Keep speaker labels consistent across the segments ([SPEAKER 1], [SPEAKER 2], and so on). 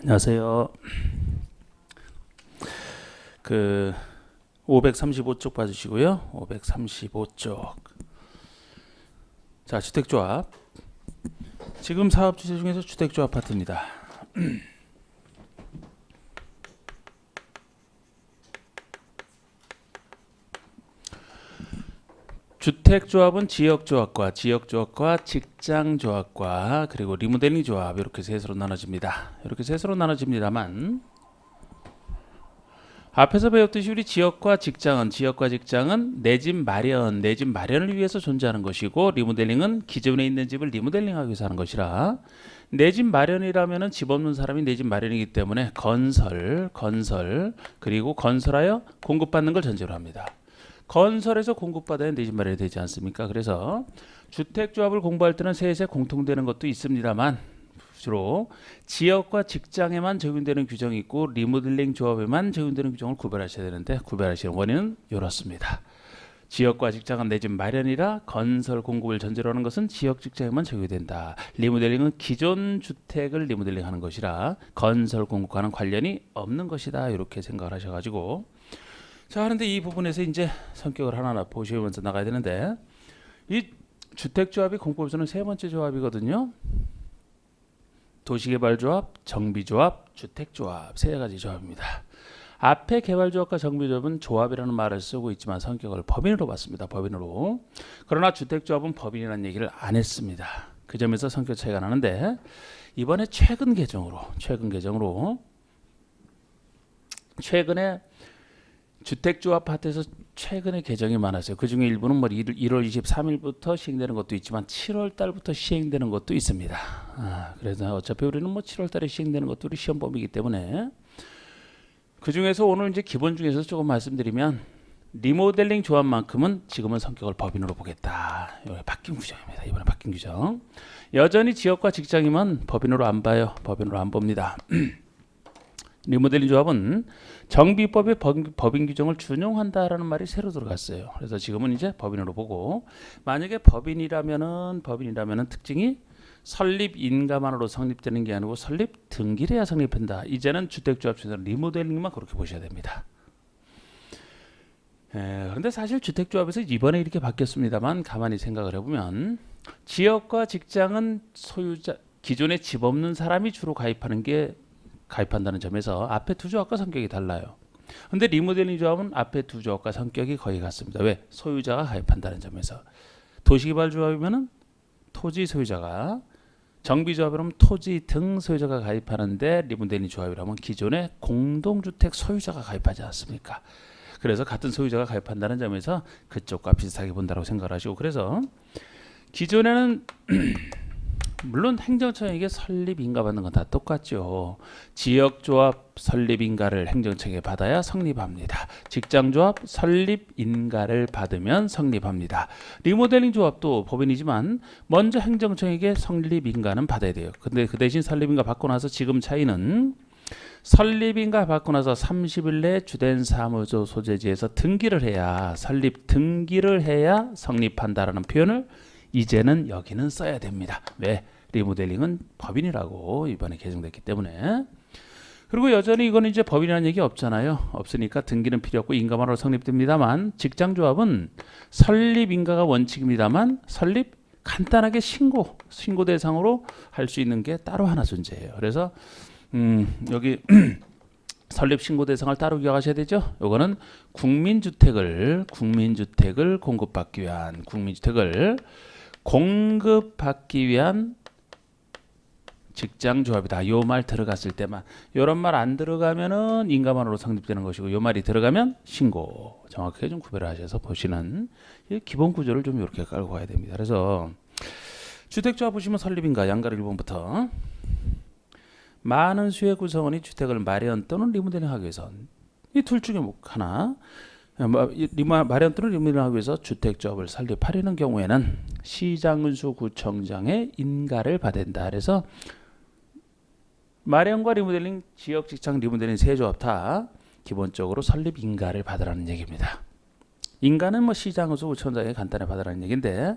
[SPEAKER 1] 안녕하세요. 535쪽 봐주시고요. 535쪽. 자, 주택조합. 지금 사업 주제 중에서 주택조합 파트입니다. 주택조합은 지역조합과 직장조합과 그리고 리모델링 조합 이렇게 셋으로 나눠집니다. 이렇게 셋으로 나눠집니다만 앞에서 배웠듯이 우리 지역과 직장은 내 집 마련을 위해서 존재하는 것이고 리모델링은 기존에 있는 집을 리모델링하기 위해서 하는 것이라 내 집 마련이라면은 집 없는 사람이 내 집 마련이기 때문에 건설 그리고 건설하여 공급받는 걸 전제로 합니다. 건설에서 공급받아야 내 집 마련이 되지 않습니까? 그래서 주택조합을 공부할 때는 셋에 공통되는 것도 있습니다만 주로 지역과 직장에만 적용되는 규정이 있고 리모델링 조합에만 적용되는 규정을 구별하셔야 되는데 구별하시는 원인은 이렇습니다. 지역과 직장은 내 집 마련이라 건설 공급을 전제로 하는 것은 지역 직장에만 적용이 된다. 리모델링은 기존 주택을 리모델링하는 것이라 건설 공급과는 관련이 없는 것이다. 이렇게 생각을 하셔가지고 자, 그런데 이 부분에서 이제 성격을 하나하나 보시면서 나가야 되는데 이 주택조합이 공법에서는 세 번째 조합이거든요. 도시개발조합, 정비조합, 주택조합 세 가지 조합입니다. 앞에 개발조합과 정비조합은 조합이라는 말을 쓰고 있지만 성격을 법인으로 봤습니다. 법인으로. 그러나 주택조합은 법인이라는 얘기를 안 했습니다. 그 점에서 성격 차이가 나는데 이번에 최근 개정으로 최근에 주택조합 파트에서 최근에 개정이 많았어요. 그 중에 일부는 뭐 1월 23일부터 시행되는 것도 있지만 7월 달부터 시행되는 것도 있습니다. 그래서 어차피 우리는 뭐 7월 달에 시행되는 것도 우리 시험범위이기 때문에 그 중에서 오늘 이제 기본 중에서 조금 말씀드리면 리모델링 조합만큼은 지금은 성격을 법인으로 보겠다. 이번에 바뀐 규정입니다. 이번에 바뀐 규정. 여전히 지역과 직장이면 법인으로 안 봐요. 법인으로 안 봅니다. 리모델링 조합은 정비법의 법인 규정을 준용한다라는 말이 새로 들어갔어요. 그래서 지금은 이제 법인으로 보고 만약에 법인이라면은 특징이 설립 인가만으로 성립되는 게 아니고 설립 등기를 해야 성립한다. 이제는 주택조합 중에서 리모델링만 그렇게 보셔야 됩니다. 그런데 사실 주택조합에서 이번에 이렇게 바뀌었습니다만 가만히 생각을 해보면 지역과 직장은 소유자 기존에 집 없는 사람이 주로 가입한다는 점에서 앞에 두 조합과 성격이 달라요. 근데 리모델링 조합은 앞에 두 조합과 성격이 거의 같습니다. 왜? 소유자가 가입한다는 점에서. 도시개발 조합이면은 토지 소유자가, 정비조합이라면 토지 등 소유자가 가입하는데 리모델링 조합이라면 기존의 공동주택 소유자가 가입하지 않습니까? 그래서 같은 소유자가 가입한다는 점에서 그쪽과 비슷하게 본다고 생각을 하시고 그래서 기존에는 물론 행정청에게 설립 인가 받는 건 다 똑같죠. 지역조합 설립 인가를 행정청에 받아야 성립합니다. 직장조합 설립 인가를 받으면 성립합니다. 리모델링 조합도 법인이지만 먼저 행정청에게 설립 인가는 받아야 돼요. 근데 그 대신 설립 인가 받고 나서 지금 차이는 설립 인가 받고 나서 30일 내에 주된 사무소 소재지에서 설립 등기를 해야 성립한다라는 표현을 이제는 여기는 써야 됩니다. 왜? 리모델링은 법인이라고 이번에 개정됐기 때문에. 그리고 여전히 이거는 이제 법인이라는 얘기 없잖아요. 없으니까 등기는 필요 없고 인가만으로 성립됩니다만 직장조합은 설립 인가가 원칙입니다만 설립 간단하게 신고 대상으로 할 수 있는 게 따로 하나 존재해요. 그래서 여기 설립 신고 대상을 따로 기억하셔야 되죠. 요거는 국민주택을 공급받기 위한 직장조합이다. 요 말 들어갔을 때만. 요런 말 안 들어가면은 인가만으로 성립되는 것이고 요 말이 들어가면 신고. 정확하게 좀 구별을 하셔서 보시는 기본 구조를 좀 이렇게 깔고 가야 됩니다. 그래서 주택조합 보시면 설립인가 양가를 1번부터 많은 수의 구성원이 주택을 마련 또는 리모델링 하기 위해서 이 둘 중에 하나 마련 또는 리모델링 하기 위해서 주택조합을 설립하려는 경우에는 시장군수 구청장의 인가를 받아야 된다. 그래서 마련과 리모델링, 지역 직장 리모델링 세 조합 다 기본적으로 설립 인가를 받으라는 얘기입니다. 인가는 뭐 시장에서 5천장에 간단히 받으라는 얘기인데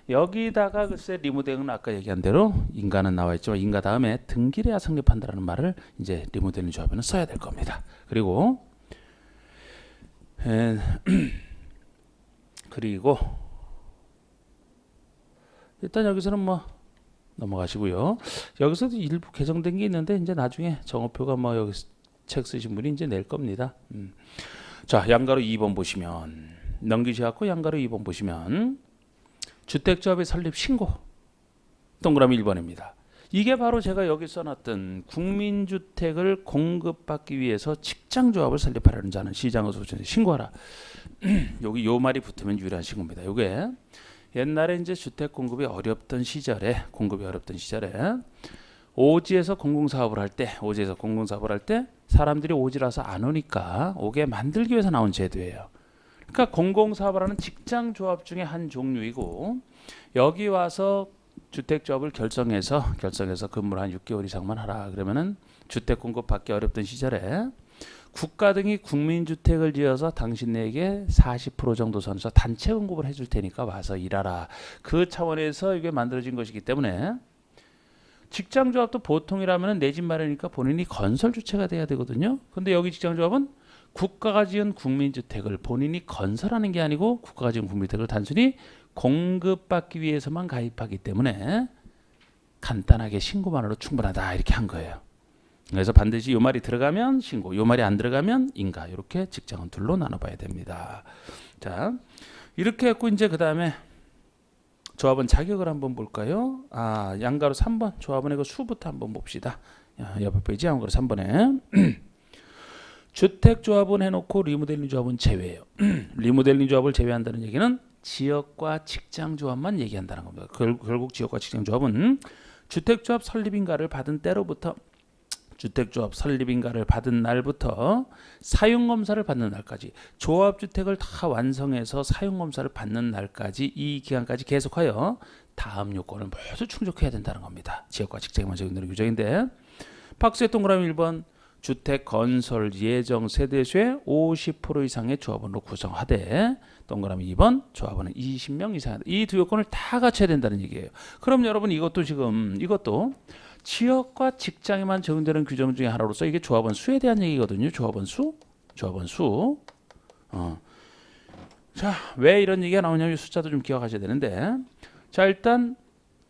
[SPEAKER 1] 여기다가 글쎄 리모델링은 아까 얘기한 대로 인가는 나와 있지만 인가 다음에 등기래야 성립한다라는 말을 이제 리모델링 조합에는 써야 될 겁니다. 그리고 그리고 일단 여기서는 뭐 넘어가시고요. 여기서도 일부 개정된 게 있는데 이제 나중에 정호표가 뭐 여기 책 쓰신 분이 이제 낼 겁니다. 자, 양가로 2번 보시면 넘기시고 양가로 2번 보시면 주택조합의 설립 신고 동그라미 1번입니다. 이게 바로 제가 여기 써놨던 국민주택을 공급받기 위해서 직장조합을 설립하려는 자는 시장에서 신고하라. 여기 요 말이 붙으면 유리한 신고입니다. 요게 옛날에 이제 주택 공급이 어렵던 시절에 오지에서 공공사업을 할 때 사람들이 오지라서 안 오니까 오게 만들기 위해서 나온 제도예요. 그러니까 공공사업을 하는 직장조합 중에 한 종류이고 여기 와서 주택조합을 결성해서 근무를 한 6개월 이상만 하라 그러면은 주택 공급 받기 어렵던 시절에 국가 등이 국민주택을 지어서 당신에게 40% 정도 선에서 단체 공급을 해줄 테니까 와서 일하라. 그 차원에서 이게 만들어진 것이기 때문에 직장조합도 보통이라면 내 집 마련이니까 본인이 건설 주체가 돼야 되거든요. 근데 여기 직장조합은 국가가 지은 국민주택을 본인이 건설하는 게 아니고 국가가 지은 국민주택을 단순히 공급받기 위해서만 가입하기 때문에 간단하게 신고만으로 충분하다 이렇게 한 거예요. 그래서 반드시 요 말이 들어가면 신고, 요 말이 안 들어가면 인가 이렇게 직장은 둘로 나눠봐야 됩니다. 자, 이렇게 했고 이제 그 다음에 조합원 자격을 한번 볼까요? 양가로 3번 조합원의 그 수부터 한번 봅시다. 옆에 페이지 양가로 3번에 주택조합원 해놓고 리모델링 조합은 제외예요. 리모델링 조합을 제외한다는 얘기는 지역과 직장조합만 얘기한다는 겁니다. 결국 지역과 직장조합은 주택조합 설립인가를 받은 때로부터 주택조합 설립인가를 받은 날부터 사용검사를 받는 날까지 조합주택을 다 완성해서 사용검사를 받는 날까지 이 기간까지 계속하여 다음 요건을 모두 충족해야 된다는 겁니다. 지역과 직장만 적용되는 규정인데 박스의 동그라미 1번 주택 건설 예정 세대수의 50% 이상의 조합원으로 구성하되 동그라미 2번 조합원은 20명 이상이다. 이 두 요건을 다 갖춰야 된다는 얘기예요. 그럼 여러분 이것도 지역과 직장에만 적용되는 규정 중에 하나로서 이게 조합원 수에 대한 얘기거든요. 조합원 수. 자, 왜 이런 얘기가 나오냐면 숫자도 좀 기억하셔야 되는데 자, 일단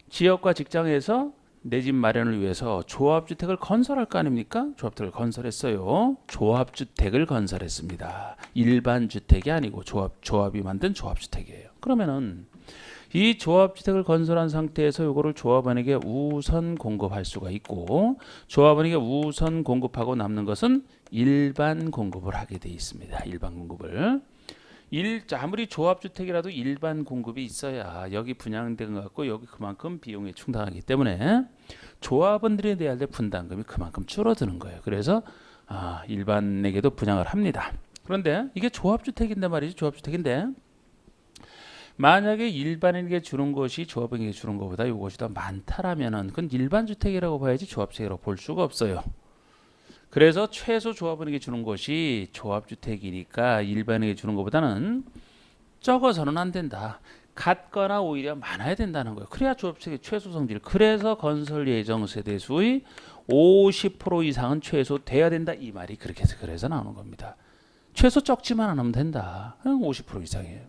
[SPEAKER 1] 지역과 직장에서 내 집 마련을 위해서 조합주택을 건설할 거 아닙니까? 조합주택을 건설했어요. 조합주택을 건설했습니다. 일반 주택이 아니고 조합이 만든 조합주택이에요. 그러면은 이 조합주택을 건설한 상태에서 이거를 조합원에게 우선 공급할 수가 있고 조합원에게 우선 공급하고 남는 것은 일반 공급을 하게 돼 있습니다. 일반 공급을. 아무리 조합주택이라도 일반 공급이 있어야 여기 분양된 것 같고 여기 그만큼 비용이 충당하기 때문에 조합원들이 내야 될 분담금이 그만큼 줄어드는 거예요. 그래서 일반에게도 분양을 합니다. 그런데 이게 조합주택인데 말이지 조합주택인데 만약에 일반인에게 주는 것이 조합원에게 주는 것보다 이것이 더 많다라면은 그건 일반 주택이라고 봐야지 조합주택이라고 볼 수가 없어요. 그래서 최소 조합원에게 주는 것이 조합주택이니까 일반에게 주는 것보다는 적어서는 안 된다. 같거나 오히려 많아야 된다는 거예요. 그래야 조합주택의 최소 성질. 그래서 건설 예정 세대 수의 50% 이상은 최소 돼야 된다. 이 말이 그렇게 해서 그래서 나오는 겁니다. 최소 적지만 않으면 된다. 50% 이상이에요.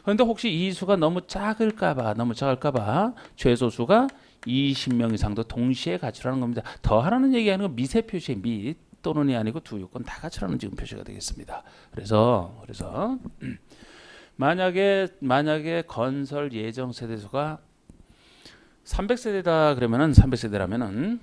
[SPEAKER 1] 그런데 혹시 이 수가 너무 작을까봐 최소 수가 20명 이상도 동시에 갖추라는 겁니다. 더 하라는 얘기하는 건 미세 표시의 미 또는이 아니고 두 요건 다 갖추라는 지금 표시가 되겠습니다. 그래서 만약에 건설 예정 세대수가 300세대다 그러면은 300세대라면은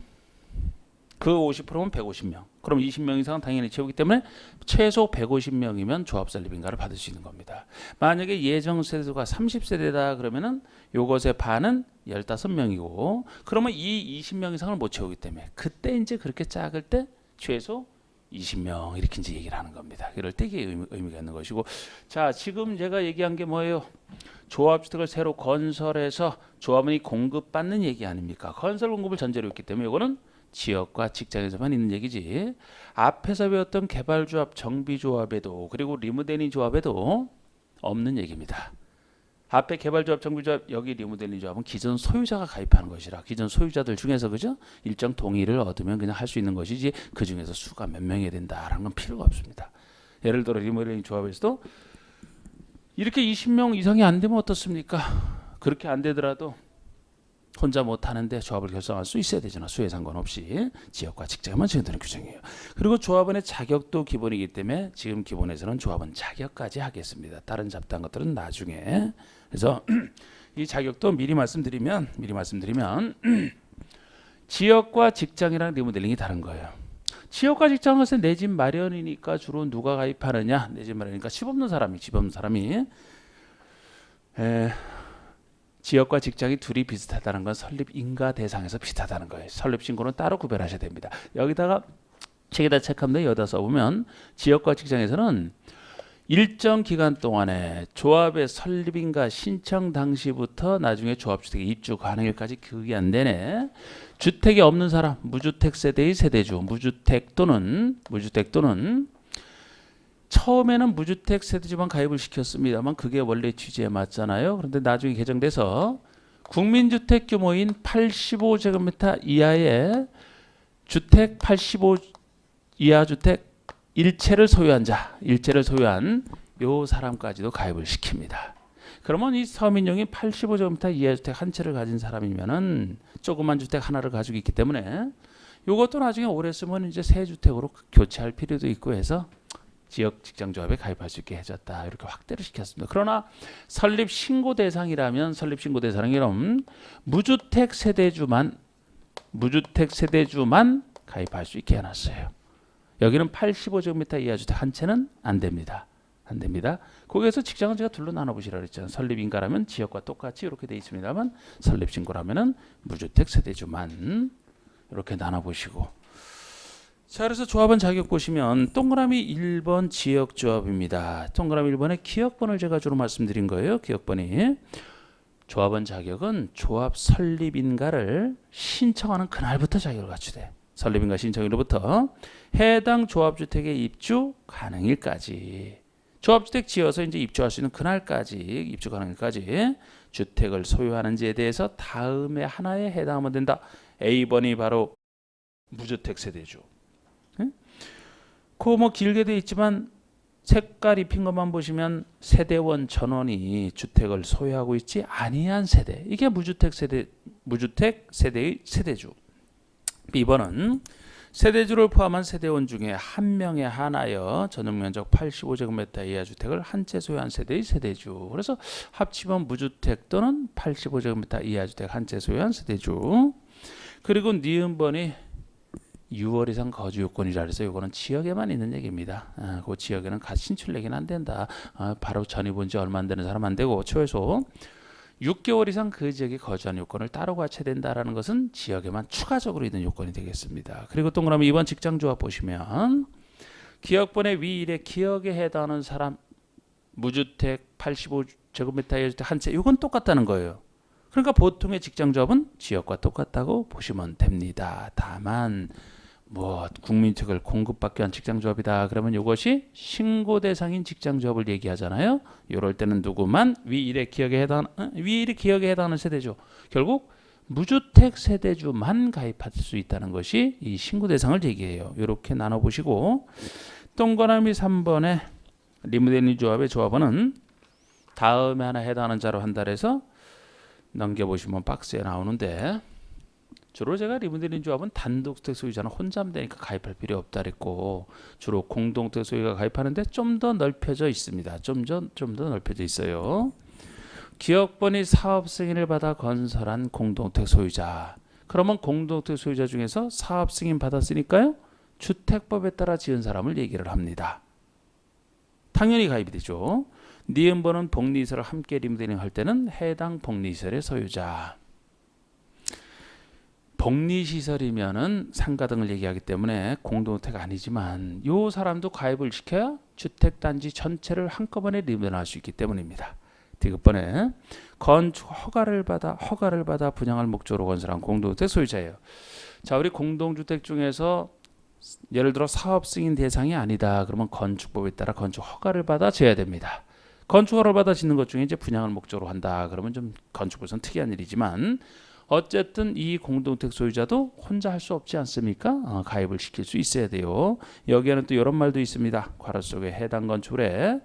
[SPEAKER 1] 그 50%면 150명. 그럼 20명 이상은 당연히 채우기 때문에 최소 150명이면 조합 설립인가를 받을 수 있는 겁니다. 만약에 예정 세대수가 30세대다 그러면은 요것의 반은 15명이고 그러면 이 20명 이상을 못 채우기 때문에 그때 이제 그렇게 작을 때 최소 20명 이렇게 이제 얘기를 하는 겁니다. 이럴 때 이게 의미가 있는 것이고 자, 지금 제가 얘기한 게 뭐예요? 조합주택을 새로 건설해서 조합원이 공급받는 얘기 아닙니까? 건설 공급을 전제로 했기 때문에 이거는 지역과 직장에서만 있는 얘기지 앞에서 배웠던 개발조합, 정비조합에도 그리고 리모델링 조합에도 없는 얘기입니다. 앞에 개발조합, 정비조합, 여기 리모델링 조합은 기존 소유자가 가입하는 것이라 기존 소유자들 중에서 그죠? 일정 동의를 얻으면 그냥 할 수 있는 것이지 그 중에서 수가 몇 명이 된다라는 건 필요가 없습니다. 예를 들어 리모델링 조합에서도 이렇게 20명 이상이 안 되면 어떻습니까? 그렇게 안 되더라도 혼자 못 하는데 조합을 결성할 수 있어야 되잖아. 수에 상관없이 지역과 직장만 적용되는 규정이에요. 그리고 조합원의 자격도 기본이기 때문에 지금 기본에서는 조합원 자격까지 하겠습니다. 다른 잡다한 것들은 나중에. 그래서 이 자격도 미리 말씀드리면 지역과 직장이랑 리모델링이 다른 거예요. 지역과 직장은 내 집 마련이니까 주로 누가 가입하느냐? 내 집 마련이니까 집 없는 사람이 지역과 직장이 둘이 비슷하다는 건 설립 인가 대상에서 비슷하다는 거예요. 설립 신고는 따로 구별하셔야 됩니다. 여기다가 책에다 체크하면 여기다 써보면 지역과 직장에서는 일정 기간 동안에 조합의 설립인가 신청 당시부터 나중에 조합주택에 입주 가능일까지 기간 내내 주택이 없는 사람, 무주택 세대의 세대주, 무주택 또는 처음에는 무주택 세대주만 가입을 시켰습니다만 그게 원래 취지에 맞잖아요. 그런데 나중에 개정돼서 국민주택 규모인 85제곱미터 이하의 주택 85 이하 주택 일체를 소유한 요 사람까지도 가입을 시킵니다. 그러면 이 서민용이 85제곱미터 이하 주택 한 채를 가진 사람이면은 조그만 주택 하나를 가지고 있기 때문에 요것도 나중에 오래 쓰면 이제 새 주택으로 교체할 필요도 있고 해서 지역 직장조합에 가입할 수 있게 해줬다. 이렇게 확대를 시켰습니다. 그러나 설립 신고 대상이라면 무주택 세대주만 가입할 수 있게 해놨어요. 여기는 85제곱미터 이하 주택 한 채는 안 됩니다. 거기에서 직장은 제가 둘로 나눠보시라 그랬잖아요. 설립인가라면 지역과 똑같이 이렇게 돼 있습니다만 설립신고라면은 무주택 세대주만 이렇게 나눠보시고. 자, 그래서 조합원 자격 보시면 동그라미 1번 지역조합입니다. 동그라미 1번에 기억번을 제가 주로 말씀드린 거예요. 기억번이. 조합원 자격은 조합 설립인가를 신청하는 그날부터 자격을 갖추되 설립인가 신청일로부터 해당 조합주택에 입주 가능일까지 조합주택 지어서 이제 입주할 수 있는 그날까지 입주 가능일까지 주택을 소유하는지에 대해서 다음에 하나에 해당하면 된다. A번이 바로 무주택 세대주. 그 뭐 길게 돼 있지만 색깔 입힌 것만 보시면 세대원 전원이 주택을 소유하고 있지 아니한 세대. 이게 무주택 세대의 세대주. B번은 세대주를 포함한 세대원 중에 한 명에 한하여 전용면적 85제곱미터 이하 주택을 한 채 소유한 세대의 세대주. 그래서 합치면 무주택 또는 85제곱미터 이하 주택 한 채 소유한 세대주. 그리고 니은번이 6월 이상 거주 요건이라 해서 이거는 지역에만 있는 얘기입니다. 그 지역에는 신출 얘기는 안 된다. 바로 전입 온 지 얼마 안 되는 사람 안 되고 최소 6개월 이상 그 지역에 거주하는 요건을 따로 갖춰야 된다라는 것은 지역에만 추가적으로 있는 요건이 되겠습니다. 그리고 동그라미 2번 직장조합 보시면 기억번의 위일에 기억에 해당하는 사람 무주택 85제곱미터 이하 주택 한 채 이건 똑같다는 거예요. 그러니까 보통의 직장조합은 지역과 똑같다고 보시면 됩니다. 다만 국민주택을 공급받기 위한 직장조합이다. 그러면 이것이 신고 대상인 직장조합을 얘기하잖아요. 이럴 때는 누구만 위일의 기억에 해당하는 세대주. 결국 무주택 세대주만 가입할 수 있다는 것이 이 신고 대상을 얘기해요. 이렇게 나눠보시고 동그라미 3번에 리모델링 조합의 조합원은 다음에 하나 해당하는 자로 한다 해서 넘겨보시면 박스에 나오는데 주로 제가 리모델링 조합은 단독주택 소유자는 혼자면 되니까 가입할 필요 없다 그랬고 주로 공동주택 소유가 가입하는데 좀 더 넓혀져 있습니다. 좀 더 넓혀져 있어요. 기억번이 사업 승인을 받아 건설한 공동주택 소유자. 그러면 공동주택 소유자 중에서 사업 승인 받았으니까요. 주택법에 따라 지은 사람을 얘기를 합니다. 당연히 가입이 되죠. 니은번은 복리시설을 함께 리모델링 할 때는 해당 복리시설의 소유자. 복리시설이면은 상가 등을 얘기하기 때문에 공동주택 아니지만 요 사람도 가입을 시켜야 주택단지 전체를 한꺼번에 리모델링할 수 있기 때문입니다. 디귿번에 건축 허가를 받아 분양할 목적으로 건설한 공동주택 소유자예요. 자, 우리 공동주택 중에서 예를 들어 사업 승인 대상이 아니다. 그러면 건축법에 따라 건축 허가를 받아 져야 됩니다. 건축허를 받아 짓는 것 중에 이제 분양을 목적으로 한다. 그러면 좀 건축부에서는 특이한 일이지만 어쨌든 이 공동주택 소유자도 혼자 할 수 없지 않습니까? 가입을 시킬 수 있어야 돼요. 여기에는 또 이런 말도 있습니다. 괄호 속에 해당 건축물에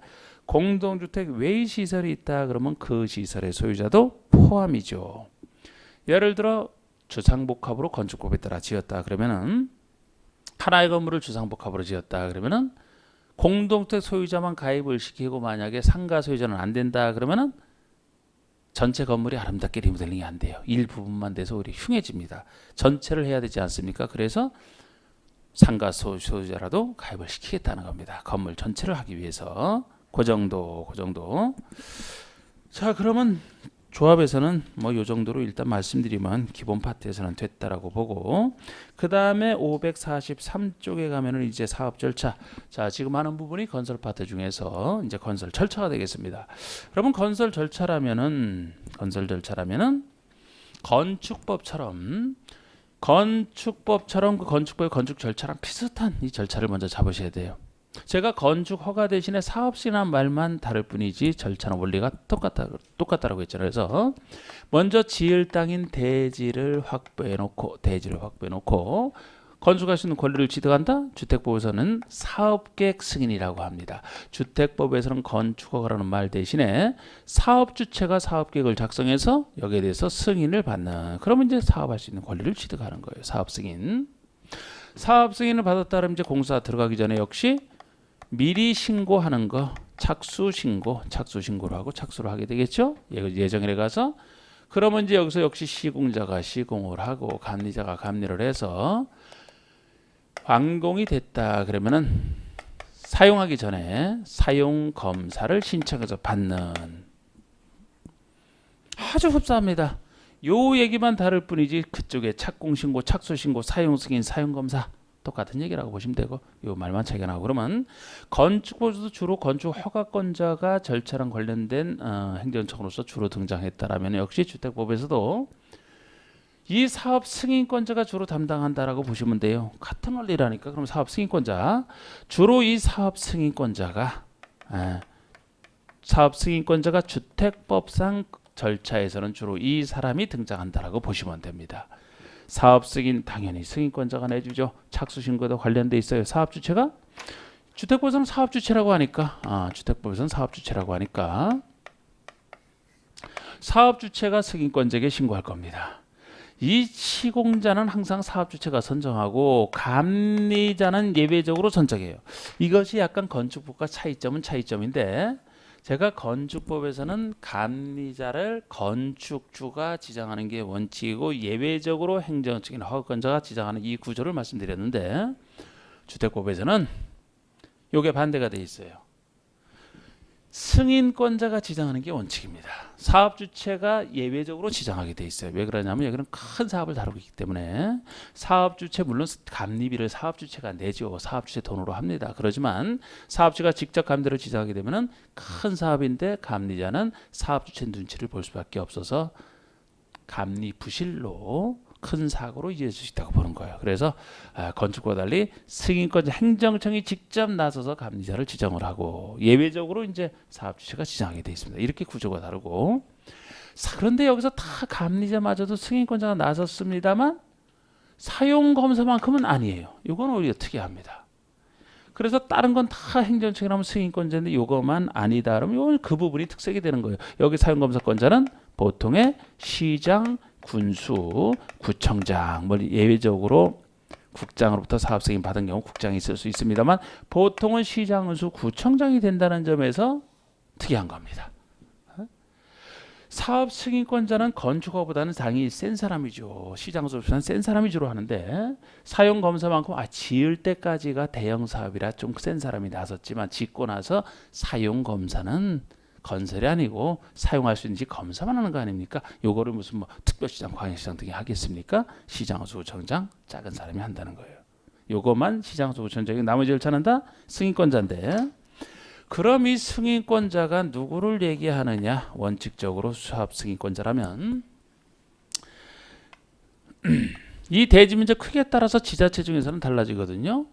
[SPEAKER 1] 공동주택 외의 시설이 있다. 그러면 그 시설의 소유자도 포함이죠. 예를 들어 주상복합으로 건축법에 따라 지었다. 그러면은 하나의 건물을 주상복합으로 지었다. 그러면은 공동주택 소유자만 가입을 시키고 만약에 상가 소유자는 안 된다. 그러면은 전체 건물이 아름답게 리모델링이 안 돼요. 일부분만 돼서 오히려 흉해집니다. 전체를 해야 되지 않습니까? 그래서 상가 소유자라도 가입을 시키겠다는 겁니다. 건물 전체를 하기 위해서. 그 정도. 자, 그러면 조합에서는 뭐 요 정도로 일단 말씀드리면 기본 파트에서는 됐다라고 보고, 그 다음에 543쪽에 가면은 이제 사업 절차. 자, 지금 하는 부분이 건설 파트 중에서 이제 건설 절차가 되겠습니다. 여러분 건설 절차라면은 건축법처럼 그 건축법의 건축 절차랑 비슷한 이 절차를 먼저 잡으셔야 돼요. 제가 건축 허가 대신에 사업시라는 말만 다를 뿐이지 절차는 원리가 똑같다라고 했잖아요. 그래서 먼저 지을 땅인 대지를 확보해 놓고 건축할 수 있는 권리를 취득한다. 주택법에서는 사업계획 승인이라고 합니다. 주택법에서는 건축허가라는 말 대신에 사업주체가 사업계획을 작성해서 여기에 대해서 승인을 받는, 그러면 이제 사업할 수 있는 권리를 취득하는 거예요. 사업 승인을 받았다 그러면 이제 공사 들어가기 전에 역시 미리 신고하는 거, 착수신고를 하고 착수를 하게 되겠죠. 예정일에 가서. 그러면 이제 여기서 역시 시공자가 시공을 하고 감리자가 감리를 해서 완공이 됐다. 그러면은 사용하기 전에 사용 검사를 신청해서 받는. 아주 흡사합니다. 요 얘기만 다를 뿐이지 그쪽에 착공신고, 착수신고, 사용승인, 사용검사 똑같은 얘기라고 보시면 되고, 요 말만 차이가 나고. 그러면 건축법에서도 주로 건축 허가권자가 절차랑 관련된 행정처로서 주로 등장했다라면 역시 주택법에서도 이 사업 승인권자가 주로 담당한다라고 보시면 돼요. 같은 원리라니까. 그럼 사업 승인권자, 주로 이 사업 승인권자가 주택법상 절차에서는 주로 이 사람이 등장한다라고 보시면 됩니다. 사업 승인 당연히 승인권자가 내주죠. 착수신고도 관련돼 있어요. 사업주체가 주택법에서는 사업주체라고 하니까 사업주체가 승인권자에게 신고할 겁니다. 이 시공자는 항상 사업주체가 선정하고 감리자는 예외적으로 선정해요. 이것이 약간 건축법과 차이점인데, 제가 건축법에서는 감리자를 건축주가 지정하는 게 원칙이고 예외적으로 행정적인 허가권자가 지정하는 이 구조를 말씀드렸는데, 주택법에서는 이게 반대가 돼 있어요. 승인권자가 지정하는 게 원칙입니다. 사업주체가 예외적으로 지정하게 돼 있어요. 왜 그러냐면 여기는 큰 사업을 다루고 있기 때문에 사업주체, 물론 감리비를 사업주체가 내죠. 사업주체 돈으로 합니다. 그렇지만 사업주가 직접 감리를 지정하게 되면 큰 사업인데 감리자는 사업주체 눈치를 볼 수밖에 없어서 감리 부실로 큰 사고로 이어질 수 있다고 보는 거예요. 그래서 건축과 달리 승인권자 행정청이 직접 나서서 감리자를 지정을 하고 예외적으로 이제 사업주체가 지정하게 되어 있습니다. 이렇게 구조가 다르고, 그런데 여기서 다 감리자마저도 승인권자가 나섰습니다만 사용검사만큼은 아니에요. 이건 오히려 특이합니다. 그래서 다른 건 다 행정청이라면 승인권자인데 이것만 아니다 그러면 그 부분이 특색이 되는 거예요. 여기 사용검사권자는 보통의 시장, 군수, 구청장, 뭐 예외적으로 국장으로부터 사업 승인 받은 경우 국장이 있을 수 있습니다만 보통은 시장, 군수, 구청장이 된다는 점에서 특이한 겁니다. 사업 승인권자는 건축허보다는 당연히 센 사람이죠. 시장소비자는 센 사람이 주로 하는데 사용검사만큼 지을 때까지가 대형 사업이라 좀 센 사람이 나섰지만 짓고 나서 사용검사는 건설이 아니고 사용할 수 있는지 검사만 하는 거 아닙니까? 요거를 무슨 뭐 특별시장, 광역시장 등이 하겠습니까? 시장소구청장 작은 사람이 한다는 거예요. 요것만 시장소구청장이, 나머지 절차는 다 승인권자인데, 그럼 이 승인권자가 누구를 얘기하느냐? 원칙적으로 사업 승인권자라면 이 대지 면적 크기에 따라서 지자체 중에서는 달라지거든요.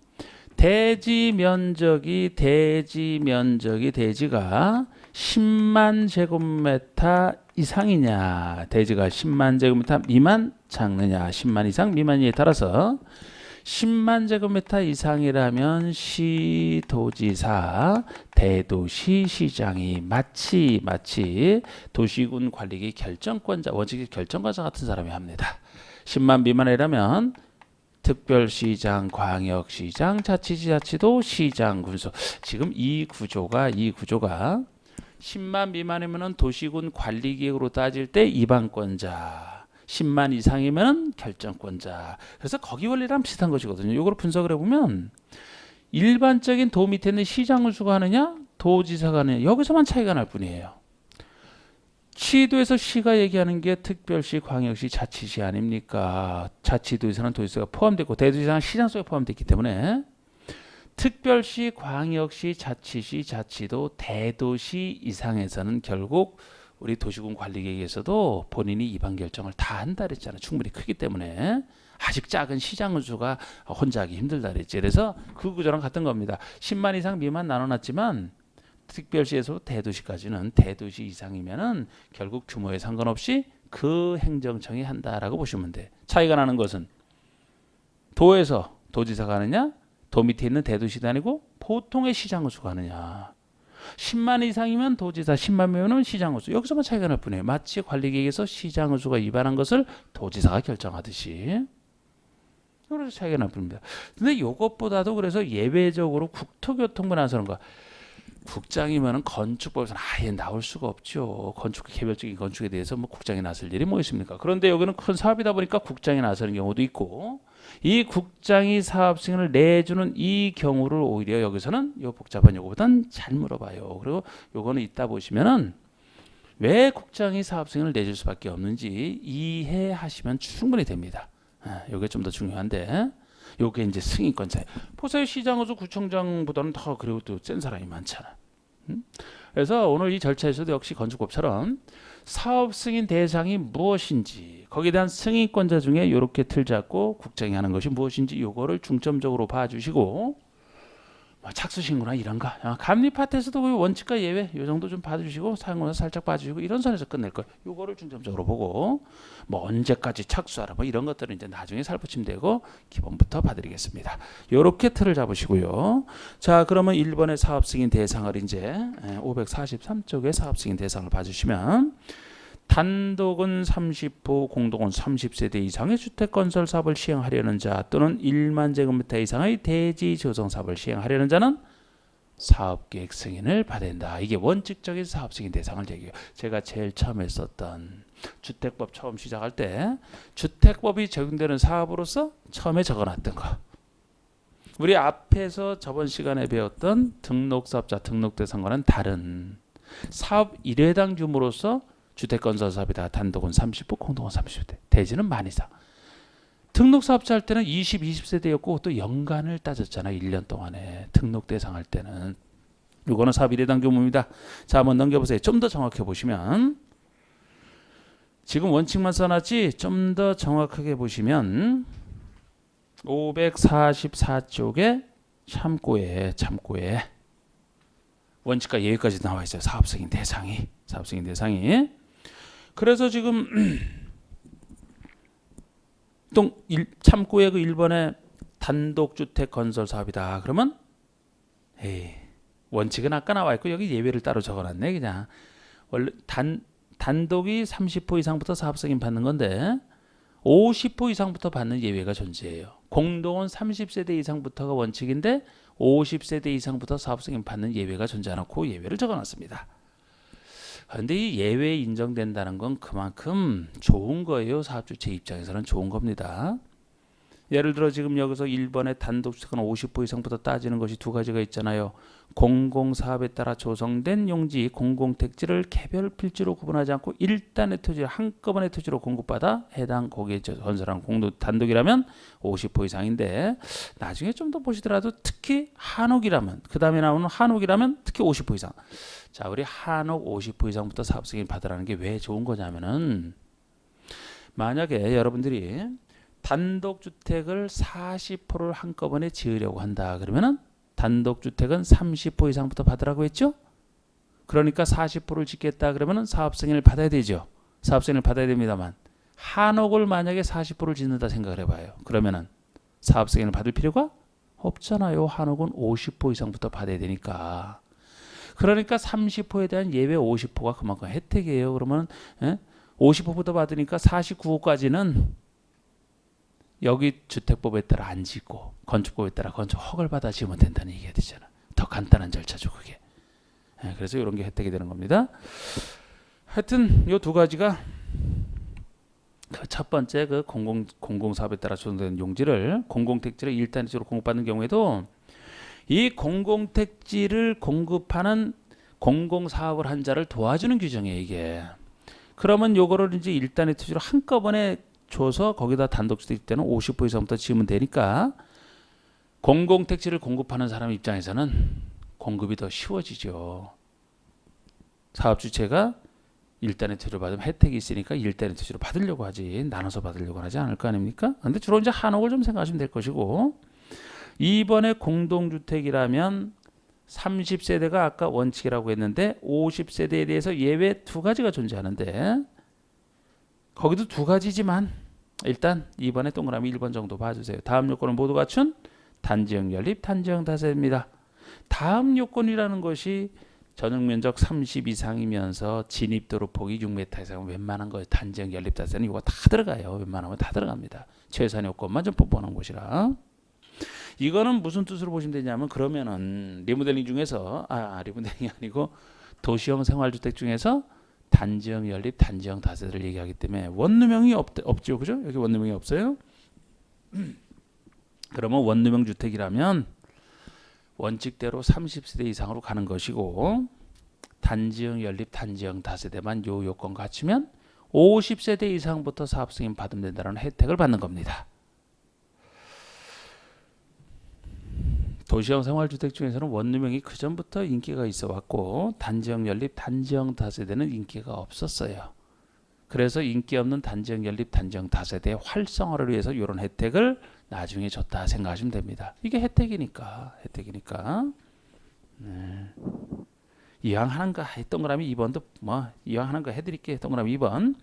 [SPEAKER 1] 대지가 10만 제곱미터 이상이냐, 대지가 10만 제곱미터 미만 작느냐, 10만 이상 미만이에 따라서 10만 제곱미터 이상이라면 시도지사, 대도시 시장이 마치 도시군 관리기 결정권자, 원칙의 결정권자 같은 사람이 합니다. 10만 미만이라면 특별시장, 광역시장, 자치지자치도, 시장, 군수. 지금 이 구조가 10만 미만이면 도시군 관리기획으로 따질 때 이방권자, 10만 이상이면 결정권자. 그래서 거기 원리랑 비슷한 것이거든요. 이걸 분석을 해보면 일반적인 도 밑에 있는 시장 군수가 하느냐, 도지사가 하느냐, 여기서만 차이가 날 뿐이에요. 시도에서 시가 얘기하는 게 특별시, 광역시, 자치시 아닙니까? 자치도에서는 도지사가 포함되고 대도시사는 시장 속에 포함되기 때문에 특별시, 광역시, 자치시, 자치도, 대도시 이상에서는 결국 우리 도시군 관리계획에서도 본인이 이방 결정을 다 한다 그랬잖아요. 충분히 크기 때문에. 아직 작은 시장 군수가 혼자 하기 힘들다 그랬지. 그래서 그 구조랑 같은 겁니다. 10만 이상 미만 나눠놨지만 특별시에서 대도시까지는 대도시 이상이면은 결국 규모에 상관없이 그 행정청이 한다라고 보시면 돼. 차이가 나는 것은 도에서 도지사가 하느냐, 도 밑에 있는 대도시도 아니고 보통의 시장 군수가 하느냐. 10만 이상이면 도지사, 10만 미만은 시장 군수. 여기서만 차이가 날 뿐이에요. 마치 관리계획에서 시장 군수가 위반한 것을 도지사가 결정하듯이. 그래서 차이가 날 뿐입니다. 근데 이것보다도 그래서 예외적으로 국토교통부 나서는 거. 국장이면은 건축법에서는 아예 나올 수가 없죠. 건축 개별적인 건축에 대해서 뭐 국장이 나설 일이 뭐 있습니까? 그런데 여기는 큰 사업이다 보니까 국장이 나서는 경우도 있고, 이 국장이 사업 승인을 내주는 이 경우를 오히려 여기서는 요 복잡한 요거보단 잘 물어봐요. 그리고 요거는 이따 보시면은 왜 국장이 사업 승인을 내줄 수밖에 없는지 이해하시면 충분히 됩니다. 요게 좀 더 중요한데. 요게 이제 승인권자. 보세요. 시장에서 구청장보다는 더 그리고 또 센 사람이 많잖아. 그래서 오늘 이 절차에서도 역시 건축법처럼 사업 승인 대상이 무엇인지, 거기에 대한 승인권자 중에 이렇게 틀 잡고 국장이 하는 것이 무엇인지 요거를 중점적으로 봐주시고, 착수신고나 이런 거, 감리파트에서도 원칙과 예외 요 정도 좀 봐주시고, 사용권자 살짝 봐주시고, 이런 선에서 끝낼 거예요. 요거를 중점적으로 보고, 뭐 언제까지 착수하라 뭐 이런 것들은 이제 나중에 살붙이면 되고, 기본부터 봐드리겠습니다. 요렇게 틀을 잡으시고요. 자, 그러면 1번의 사업 승인 대상을 이제 543쪽의 사업 승인 대상을 봐주시면, 단독은 30호, 공동은 30세대 이상의 주택 건설 사업을 시행하려는 자, 또는 1만 제곱미터 이상의 대지 조성 사업을 시행하려는 자는 사업계획 승인을 받아야 된다. 이게 원칙적인 사업 승인 대상을 얘기해요. 제가 제일 처음에 썼던 주택법 처음 시작할 때 주택법이 적용되는 사업으로서 처음에 적어놨던 거. 우리 앞에서 저번 시간에 배웠던 등록사업자 등록대상과는 다른 사업 1회당 규모로서 주택건설 사업이다. 단독은 30호, 공동은 30대, 대지는 만 이상. 등록사업자 할 때는 20세대였고 또 연간을 따졌잖아. 1년 동안에. 등록 대상 할 때는. 이거는 사업 1회당 규모입니다. 자, 한번 넘겨보세요. 좀 더 정확해 보시면, 지금 원칙만 써놨지 좀 더 정확하게 보시면 544쪽에 참고에 원칙과 예외까지 나와 있어요. 사업 승인 대상이. 그래서 지금 또 참고의 그 1번에 단독주택 건설 사업이다. 그러면 원칙은 아까 나와 있고 여기 예외를 따로 적어놨네. 그냥 원래 단독이 30호 이상부터 사업 승인 받는 건데 50호 이상부터 받는 예외가 존재해요. 공동은 30세대 이상부터가 원칙인데 50세대 이상부터 사업 승인 받는 예외가 존재하고 예외를 적어놨습니다. 그런데 이 예외 인정된다는 건 그만큼 좋은 거예요. 사업주체 입장에서는 좋은 겁니다. 예를 들어 지금 여기서 1번에 단독주택은 50호 이상부터 따지는 것이 두 가지가 있잖아요. 공공사업에 따라 조성된 용지, 공공택지를 개별 필지로 구분하지 않고 일단의 토지를 한꺼번에 토지로 공급받아 해당 거기에 건설한 단독이라면 50호 이상인데, 나중에 좀 더 보시더라도 특히 한옥이라면, 그 다음에 나오는 한옥이라면 특히 50호 이상. 자, 우리 한옥 50호 이상부터 사업 승인 받으라는 게 왜 좋은 거냐면은, 만약에 여러분들이 단독주택을 40호를 한꺼번에 지으려고 한다 그러면은 단독주택은 30호 이상부터 받으라고 했죠? 그러니까 40%를 짓겠다 그러면은 사업승인을 받아야 되죠. 사업승인을 받아야 됩니다만 한옥을 만약에 40%를 짓는다 생각을 해봐요. 그러면은 사업승인을 받을 필요가 없잖아요. 한옥은 50% 이상부터 받아야 되니까. 그러니까 30%에 대한 예외 50%가 그만큼 혜택이에요. 그러면 50%부터 받으니까 49호까지는 여기 주택법에 따라 안 짓고 건축법에 따라 건축 허가를 받아 지으면 된다는 얘기가 되잖아. 더 간단한 절차죠, 그게. 그래서 이런 게 혜택이 되는 겁니다. 하여튼 이 두 가지가 그 첫 번째 그 공공사업에 따라 조성되는 용지를 공공택지를 일단적으로 공급받는 경우에도 이 공공택지를 공급하는 공공사업을 한 자를 도와주는 규정이에요, 이게. 그러면 요거를 이제 일단의 투지로 한꺼번에 줘서 거기다 단독주택 때는 50% 이상부터 지으면 되니까 공공택지를 공급하는 사람 입장에서는 공급이 더 쉬워지죠. 사업 주체가 일단의 투지를 받으면 혜택이 있으니까 일단의 투지로 받으려고 하지 나눠서 받으려고 하지 않을 거 아닙니까? 근데 주로 이제 한옥을 좀 생각하시면 될 것이고, 이번에 공동주택이라면 30세대가 아까 원칙이라고 했는데 50세대에 대해서 예외 두 가지가 존재하는데 거기도 두 가지지만 일단 이번에 동그라미 1번 정도 봐주세요. 다음 요건을 모두 갖춘 단지형 연립 단지형 다세대입니다. 다음 요건이라는 것이 전용면적 30 이상이면서 진입도로 폭이 6m 이상은 웬만한 거예요. 단지형 연립 다세대는 이거 다 들어가요. 웬만하면 다 들어갑니다. 최소한 요건만 좀 뽑아놓은 것이라. 이거는 무슨 뜻으로 보시면 되냐면, 그러면은 리모델링 중에서 리모델링이 아니고 도시형 생활주택 중에서 단지형 연립 단지형 다세대를 얘기하기 때문에 원룸형이 없죠, 그죠? 여기 원룸형이 없어요. 그러면 원룸형 주택이라면 원칙대로 30세대 이상으로 가는 것이고, 단지형 연립 단지형 다세대만 요 요건 갖추면 50세대 이상부터 사업승인 받으면 된다는 혜택을 받는 겁니다. 도시형 생활주택 중에서는 원룸형이 그전부터 인기가 있어 왔고 단지형 연립 단지형 다세대는 인기가 없었어요. 그래서 인기 없는 단지형 연립 단지형 다세대의 활성화를 위해서 이런 혜택을 나중에 줬다 생각하시면 됩니다. 이게 혜택이니까. 네. 이왕 하는 거 동그라미 2번도 이왕 하는 거 해드릴게요. 동그라미 2번.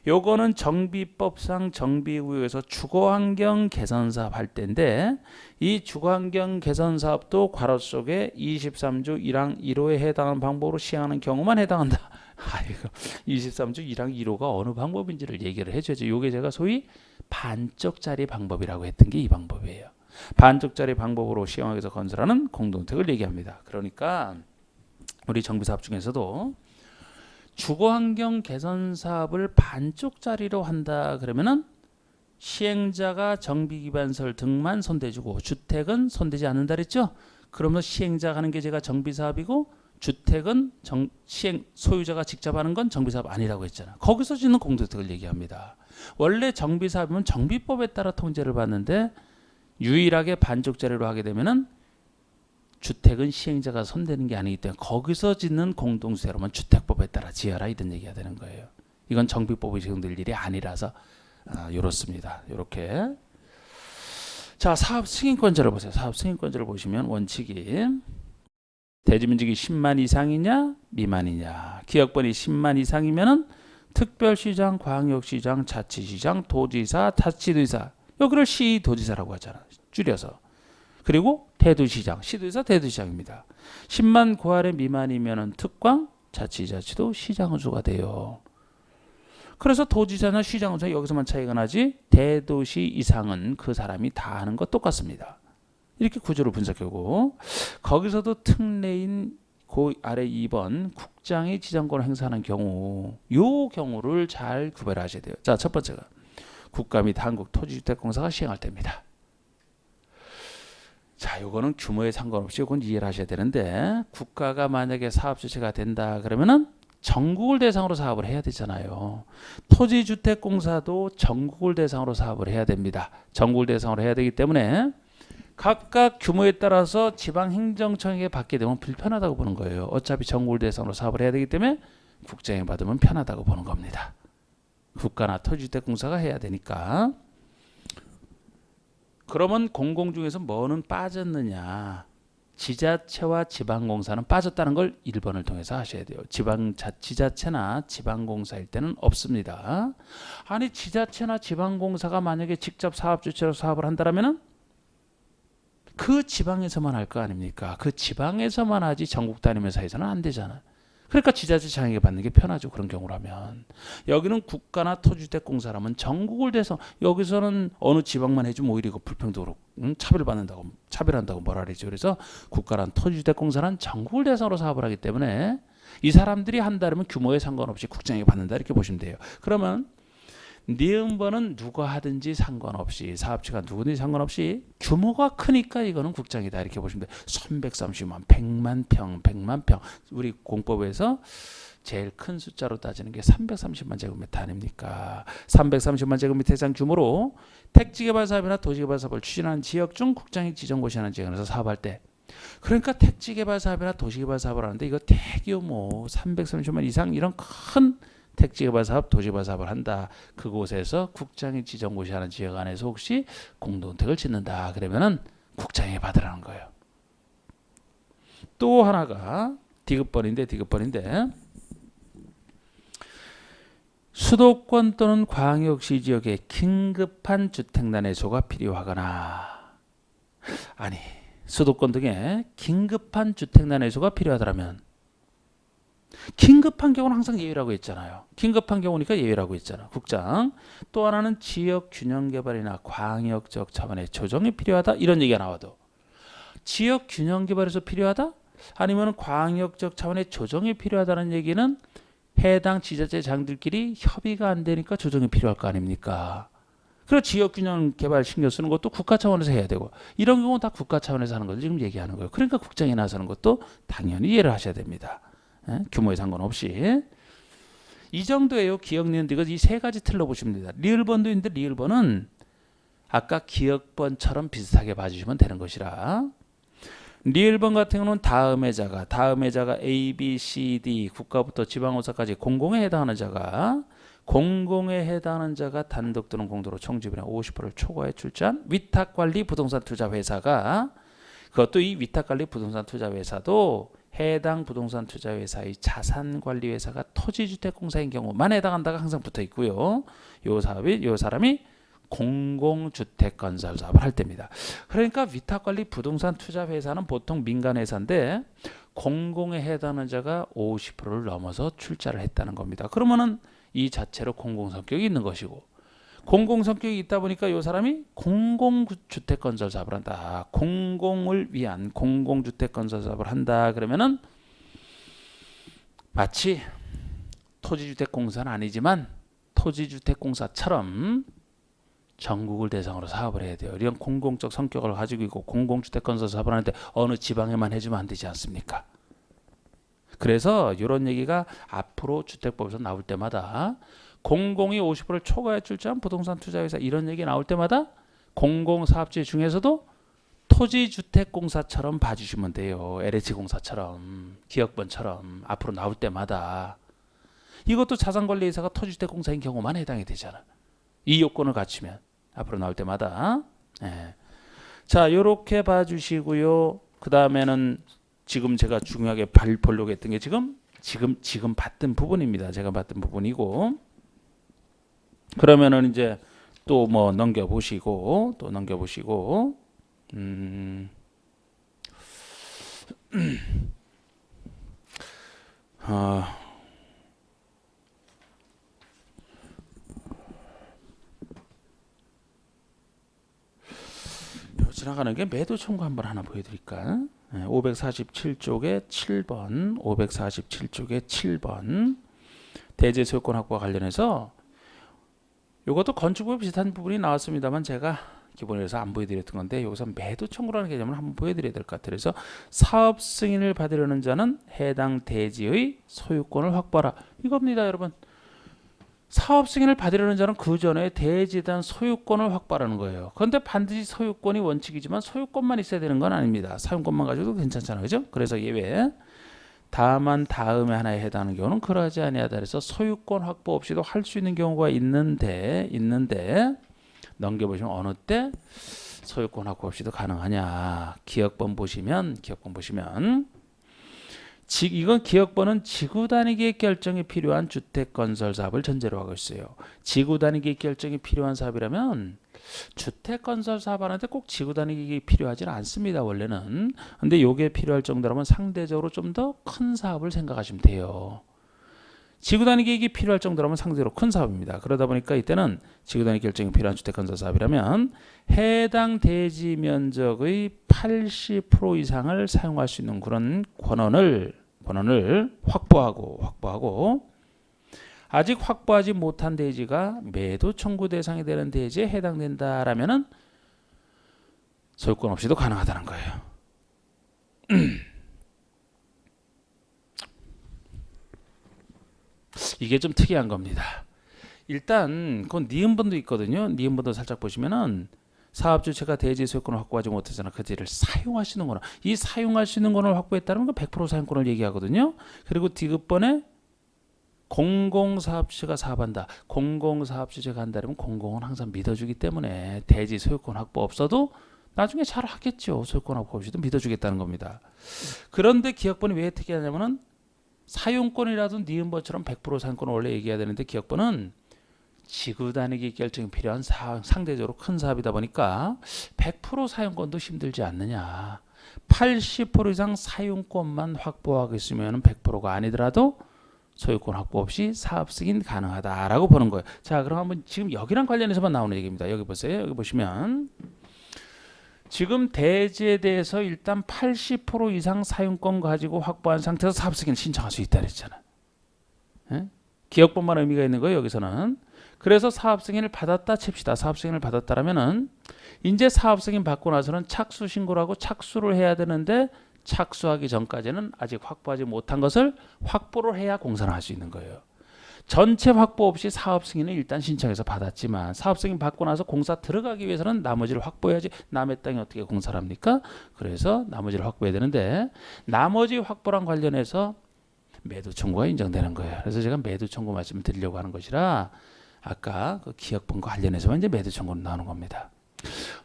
[SPEAKER 1] 요거는 정비법상 정비구역에서 주거환경 개선사업 할 때인데, 이 주거환경 개선사업도 괄호 속에 23조 1항 1호에 해당하는 방법으로 시행하는 경우만 해당한다. 아이고, 23조 1항 1호가 어느 방법인지를 얘기를 해줘야죠. 요게 제가 소위 반쪽짜리 방법이라고 했던 게 이 방법이에요. 반쪽짜리 방법으로 시행하기 위해서 건설하는 공동택을 얘기합니다. 그러니까 우리 정비사업 중에서도 주거환경 개선 사업을 반쪽짜리로 한다 그러면은 시행자가 정비기반설 등만 손대주고 주택은 손대지 않는다 그랬죠? 그러면 시행자가 하는 게 제가 정비사업이고 주택은 소유자가 직접 하는 건 정비사업 아니라고 했잖아. 거기서 짓는 공동택을 얘기합니다. 원래 정비사업이면 정비법에 따라 통제를 받는데 유일하게 반쪽짜리로 하게 되면은 주택은 시행자가 손대는 게 아니기 때문에 거기서 짓는 공동주택으로만 주택법에 따라 지어라 이런 얘기가 되는 거예요. 이건 정비법이 적용될 일이 아니라서 이렇습니다. 이렇게. 자, 사업 승인권자를 보세요. 사업 승인권자를 보시면 원칙이 대지면적이 10만 이상이냐 미만이냐. 기업번이 10만 이상이면은 특별시장, 광역시장, 자치시장, 도지사, 자치도지사, 여기를 시도지사라고 하잖아. 줄여서. 그리고 대도시장, 시도지사 대도시장입니다. 10만 그 아래 미만이면은 특광, 자치자치도 시장은수가 돼요. 그래서 도지사나 시장은수 여기서만 차이가 나지 대도시 이상은 그 사람이 다 하는 것 똑같습니다. 이렇게 구조를 분석하고, 거기서도 특례인 그 아래 2번 국장이 지정권을 행사하는 경우, 요 경우를 잘 구별하셔야 돼요. 자, 첫 번째가 국가 및 한국토지주택공사가 시행할 때입니다. 자, 요거는 규모에 상관없이 요건 이해를 하셔야 되는데, 국가가 만약에 사업 주체가 된다 그러면은 전국을 대상으로 사업을 해야 되잖아요. 토지주택공사도 전국을 대상으로 사업을 해야 됩니다. 전국을 대상으로 해야 되기 때문에 각각 규모에 따라서 지방행정청에게 받게 되면 불편하다고 보는 거예요. 어차피 전국을 대상으로 사업을 해야 되기 때문에 국장에 받으면 편하다고 보는 겁니다. 국가나 토지주택공사가 해야 되니까. 그러면 공공 중에서 뭐는 빠졌느냐? 지자체와 지방공사는 빠졌다는 걸 1번을 통해서 하셔야 돼요. 지자체나 지방공사일 때는 없습니다. 아니 지자체나 지방공사가 만약에 직접 사업주체로 사업을 한다면은 그 지방에서만 할 거 아닙니까? 그 지방에서만 하지 전국 다니면서 해서는 안 되잖아요. 그러니까 지자체 장애계 받는 게 편하죠. 그런 경우라면. 여기는 국가나 토지주택공사라면 전국을 대서 여기서는 어느 지방만 해주면 오히려 이거 불평등으로 차별한다고 뭐라 그러죠. 그래서 국가란 토지주택공사는 전국을 대상으로 사업을 하기 때문에 이 사람들이 한다면 규모에 상관없이 국장에게 받는다 이렇게 보시면 돼요. 그러면 니은번은 누가 하든지 상관없이 사업체가 누구든지 상관없이 규모가 크니까 이거는 국장이다 이렇게 보시면 돼요. 330만, 100만 평 우리 공법에서 제일 큰 숫자로 따지는 게 330만 제곱미터 아닙니까? 330만 제곱미터 이상 규모로 택지개발 사업이나 도시개발 사업을 추진하는 지역 중 국장이 지정고시하는 지역에서 사업할 때 그러니까 택지개발 사업이나 도시개발 사업을 하는데 이거 대규모 330만 이상 이런 큰 택지개발 사업, 도시개발 사업을 한다. 그곳에서 국장이 지정고시하는 지역 안에서 혹시 공동택을 짓는다. 그러면은 국장이 받으라는 거예요. 또 하나가 디귿번인데 수도권 또는 광역시 지역에 긴급한 주택난 해소가 필요하거나 아니 수도권 등에 긴급한 주택난 해소가 필요하다면 긴급한 경우는 항상 예외라고 했잖아요. 긴급한 경우니까 예외라고 했잖아. 국장. 또 하나는 지역 균형 개발이나 광역적 차원의 조정이 필요하다. 이런 얘기가 나와도 지역 균형 개발에서 필요하다? 아니면 광역적 차원의 조정이 필요하다는 얘기는 해당 지자체 장들끼리 협의가 안 되니까 조정이 필요할 거 아닙니까? 그리고 지역 균형 개발 신경 쓰는 것도 국가 차원에서 해야 되고 이런 경우는 다 국가 차원에서 하는 것을 지금 얘기하는 거예요. 그러니까 국장이 나서는 것도 당연히 이해를 하셔야 됩니다. 규모에 상관없이 이 정도예요. 기억, 니은, 디귿 이 세 가지 틀로 보시면 됩니다. 리을번도 있는데 리을번은 아까 기억번처럼 비슷하게 봐주시면 되는 것이라 리을번 같은 경우는 다음의 자가 A, B, C, D 국가부터 지방호사까지 공공에 해당하는 자가 단독 또는 공동으로 총지분의 50%를 초과해 출자한 위탁관리 부동산 투자 회사가 그것도 이 위탁관리 부동산 투자 회사도 해당 부동산 투자 회사의 자산관리 회사가 토지주택공사인 경우만 해당한다가 항상 붙어 있고요. 요 사람이 공공주택 건설 사업을 할 때입니다. 그러니까 위탁관리 부동산 투자 회사는 보통 민간 회사인데 공공에 해당하는 자가 50%를 넘어서 출자를 했다는 겁니다. 그러면은 이 자체로 공공 성격이 있는 것이고 공공 성격이 있다 보니까 이 사람이 공공주택 건설 사업을 한다. 공공을 위한 공공주택 건설 사업을 한다. 그러면은 마치 토지주택공사는 아니지만 토지주택공사처럼 전국을 대상으로 사업을 해야 돼요. 이런 공공적 성격을 가지고 있고 공공주택 건설 사업을 하는데 어느 지방에만 해주면 안 되지 않습니까? 그래서 이런 얘기가 앞으로 주택법에서 나올 때마다 공공이 50%를 초과해 출자한 부동산 투자회사 이런 얘기 나올 때마다 공공사업체 중에서도 토지주택공사처럼 봐주시면 돼요. LH공사처럼 기억번처럼 앞으로 나올 때마다 이것도 자산관리회사가 토지주택공사인 경우만 해당이 되잖아. 이 요건을 갖추면 앞으로 나올 때마다 자 요렇게 봐주시고요. 그 다음에는 지금 제가 중요하게 보려고 했던 게 지금 봤던 부분입니다. 제가 봤던 부분이고 그러면은 이제 또 뭐 넘겨보시고 지나가는 게 매도 청구 한번 하나 보여드릴까? 547쪽에 7번 547쪽에 7번 대지 소유권 확보와 관련해서 이것도 건축법에 비슷한 부분이 나왔습니다만 제가 기본에서 안 보여드렸던 건데 여기서 매도 청구라는 개념을 한번 보여드려야 될 것 같아요. 그래서 사업 승인을 받으려는 자는 해당 대지의 소유권을 확보하라 이겁니다. 여러분 사업 승인을 받으려는 자는 그 전에 대지에 대한 소유권을 확보하는 거예요. 그런데 반드시 소유권이 원칙이지만 소유권만 있어야 되는 건 아닙니다. 사용권만 가지고도 괜찮잖아요. 그죠? 그래서 예외 다만 다음에 하나에 해당하는 경우는 그러하지 아니하다. 그래서 소유권 확보 없이도 할 수 있는 경우가 있는데 넘겨보시면 어느 때 소유권 확보 없이도 가능하냐? 기억번 보시면 이건 기억번은 지구 단위계 결정이 필요한 주택 건설 사업을 전제로 하고 있어요. 지구 단위계 결정이 필요한 사업이라면 주택 건설 사업하는데 꼭 지구 단위계 필요하지는 않습니다. 원래는. 근데 요게 필요할 정도라면 상대적으로 좀 더 큰 사업을 생각하시면 돼요. 지구 단위 계획이 필요할 정도라면 상대로 큰 사업입니다. 그러다 보니까 이때는 지구 단위 결정이 필요한 주택 건설 사업이라면 해당 대지 면적의 80% 이상을 사용할 수 있는 그런 권한을 확보하고 아직 확보하지 못한 대지가 매도 청구 대상이 되는 대지에 해당된다라면은 소유권 없이도 가능하다는 거예요. 이게 좀 특이한 겁니다. 일단 그건 니은번도 있거든요. 니은번도 살짝 보시면은 사업 주체가 대지 소유권을 확보하지 못해서는 그 대지를 사용할 수 있는 권한. 이 사용할 수 있는 권한을 확보했다는 건 100% 사용권을 얘기하거든요. 그리고 디귿번에 공공사업주체가 사업한다. 공공사업주체가 한다면 공공은 항상 믿어주기 때문에 대지 소유권 확보 없어도 나중에 잘 하겠죠. 소유권 확보 없이도 믿어주겠다는 겁니다. 그런데 기억번이 왜 특이하냐면은 사용권이라도 니은번처럼 100% 사용권을 원래 얘기해야 되는데 기억번은 지구 단위계 결정이 필요한 상대적으로 큰 사업이다 보니까 100% 사용권도 힘들지 않느냐. 80% 이상 사용권만 확보하고 있으면 100%가 아니더라도 소유권 확보 없이 사업 승인 가능하다라고 보는 거예요. 자, 그럼 한번 지금 여기랑 관련해서만 나오는 얘기입니다. 여기 보세요. 여기 보시면 지금 대지에 대해서 일단 80% 이상 사용권 가지고 확보한 상태에서 사업 승인을 신청할 수 있다 그랬잖아. 예? 기억번만 의미가 있는 거예요. 여기서는. 그래서 사업 승인을 받았다 칩시다. 사업 승인을 받았다라면은 이제 사업 승인 받고 나서는 착수 신고를 하고 착수를 해야 되는데 착수하기 전까지는 아직 확보하지 못한 것을 확보를 해야 공사를 할 수 있는 거예요. 전체 확보 없이 사업 승인을 일단 신청해서 받았지만 사업 승인 받고 나서 공사 들어가기 위해서는 나머지를 확보해야지. 남의 땅에 어떻게 공사를 합니까? 그래서 나머지를 확보해야 되는데 나머지 확보랑 관련해서 매도 청구가 인정되는 거예요. 그래서 제가 매도 청구 말씀을 드리려고 하는 것이라 아까 그 기억번과 관련해서만 이제 매도 청구는 나오는 겁니다.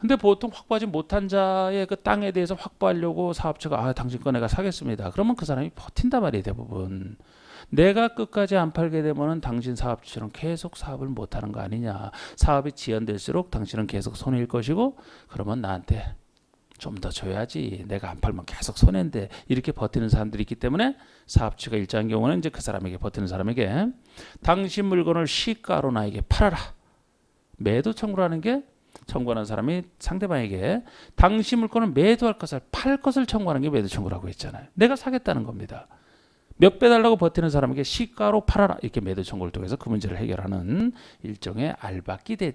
[SPEAKER 1] 근데 보통 확보하지 못한 자의 그 땅에 대해서 확보하려고 사업체가 당신 거 내가 사겠습니다. 그러면 그 사람이 버틴단 말이에요. 대부분. 내가 끝까지 안 팔게 되면은 당신 사업주처럼 계속 사업을 못하는 거 아니냐. 사업이 지연될수록 당신은 계속 손해일 것이고 그러면 나한테 좀 더 줘야지. 내가 안 팔면 계속 손해인데 이렇게 버티는 사람들이 있기 때문에 사업주가 일정한 경우는 이제 그 사람에게 버티는 사람에게 당신 물건을 시가로 나에게 팔아라. 매도 청구라는 게 청구하는 사람이 상대방에게 당신 물건을 매도할 것을 팔 것을 청구하는 게 매도 청구라고 했잖아요. 내가 사겠다는 겁니다. 몇 배 달라고 버티는 사람에게 시가로 팔아라 이렇게 매도 청구를 통해서 그 문제를 해결하는 일종의 알박기에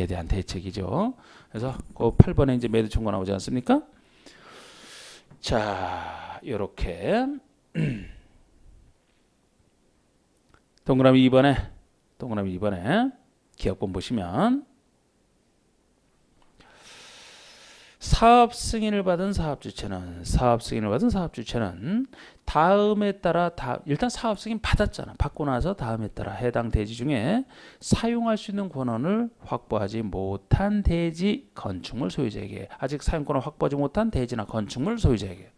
[SPEAKER 1] 대한 대책이죠. 그래서 그 8번에 이제 매도 청구 나오지 않습니까? 자, 이렇게 동그라미 2번에 기억본 보시면 사업 승인을 받은 사업주체는 다음에 따라 일단 사업 승인 받았잖아. 받고 나서 다음에 따라 해당 대지 중에 사용할 수 있는 권한을 확보하지 못한 대지 건축물 소유자에게 아직 사용권을 확보하지 못한 대지나 건축물 소유자에게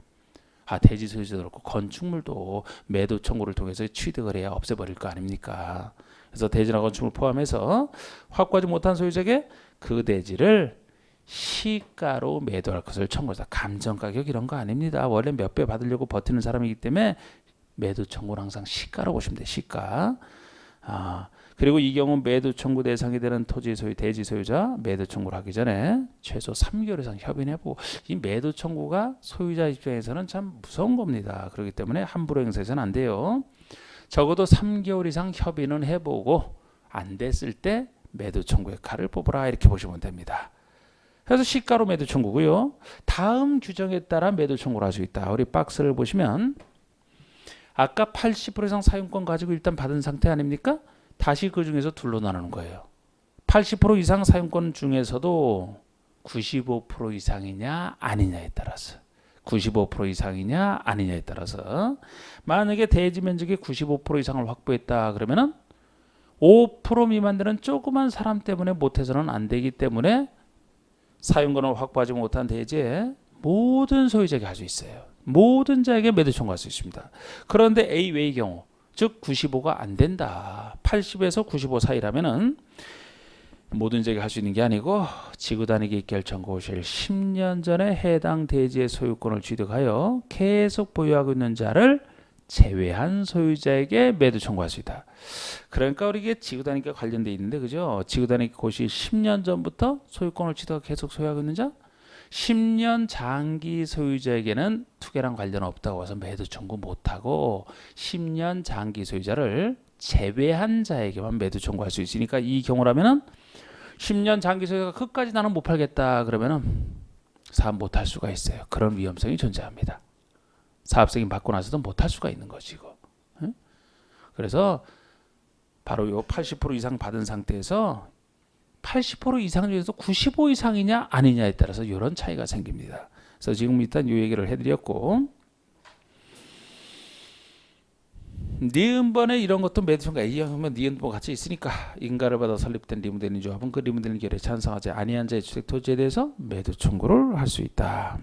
[SPEAKER 1] 대지 소유자도 그렇고 건축물도 매도 청구를 통해서 취득을 해야 없애버릴 거 아닙니까? 그래서 대지나 건축물 포함해서 확보하지 못한 소유자에게 그 대지를 시가로 매도할 것을 청구하다. 감정가격 이런 거 아닙니다. 원래 몇 배 받으려고 버티는 사람이기 때문에 매도 청구는 항상 시가로 보시면 돼요. 시가. 그리고 이 경우 매도 청구 대상이 되는 토지 소유, 대지 소유자 매도 청구를 하기 전에 최소 3개월 이상 협의해보고 이 매도 청구가 소유자 입장에서는 참 무서운 겁니다. 그렇기 때문에 함부로 행사해서는 안 돼요. 적어도 3개월 이상 협의는 해보고 안 됐을 때 매도 청구의 칼을 뽑으라 이렇게 보시면 됩니다. 그래서 시가로 매도 청구고요. 다음 규정에 따라 매도 청구를 할 수 있다. 우리 박스를 보시면 아까 80% 이상 사용권 가지고 일단 받은 상태 아닙니까? 다시 그 중에서 둘로 나누는 거예요. 80% 이상 사용권 중에서도 95% 이상이냐 아니냐에 따라서 95% 이상이냐 아니냐에 따라서 만약에 대지 면적의 95% 이상을 확보했다 그러면은 5% 미만 되는 조그만 사람 때문에 못해서는 안 되기 때문에 사용권을 확보하지 못한 대지에 모든 소유자에게 할 수 있어요. 모든 자에게 매도 청구할 수 있습니다. 그런데 A 외의 경우, 즉 95가 안 된다. 80에서 95 사이라면은 모든 자에게 할 수 있는 게 아니고 지구단위기 결정고시일 10년 전에 해당 대지의 소유권을 취득하여 계속 보유하고 있는 자를 제외한 소유자에게 매도 청구할 수 있다. 그러니까 우리 이게 지구단위기가 관련돼 있는데, 그죠? 지구단위기 고시 10년 전부터 소유권을 취득하고 계속 소유하고 있는 자, 10년 장기 소유자에게는 투기랑 관련 없다고 해서 매도 청구 못하고 10년 장기 소유자를 제외한 자에게만 매도 청구할 수 있으니까, 이 경우라면은 10년 장기 소유자가 끝까지 나는 못 팔겠다 그러면은 사업 못할 수가 있어요. 그런 위험성이 존재합니다. 사업 승인 받고 나서도 못할 수가 있는 거지 이거. 그래서 바로 요 80% 이상 받은 상태에서 80% 이상 중에서 95 이상이냐 아니냐에 따라서 이런 차이가 생깁니다. 그래서 지금 일단 이 얘기를 해드렸고, 니은번에 이런 것도 매도 청구 A형이면 니은번 같이 있으니까 인가를 받아 설립된 리모델링 조합은 그 리모델링 결의에 찬성하지 아니한 자의 주택 토지에 대해서 매도 청구를 할 수 있다.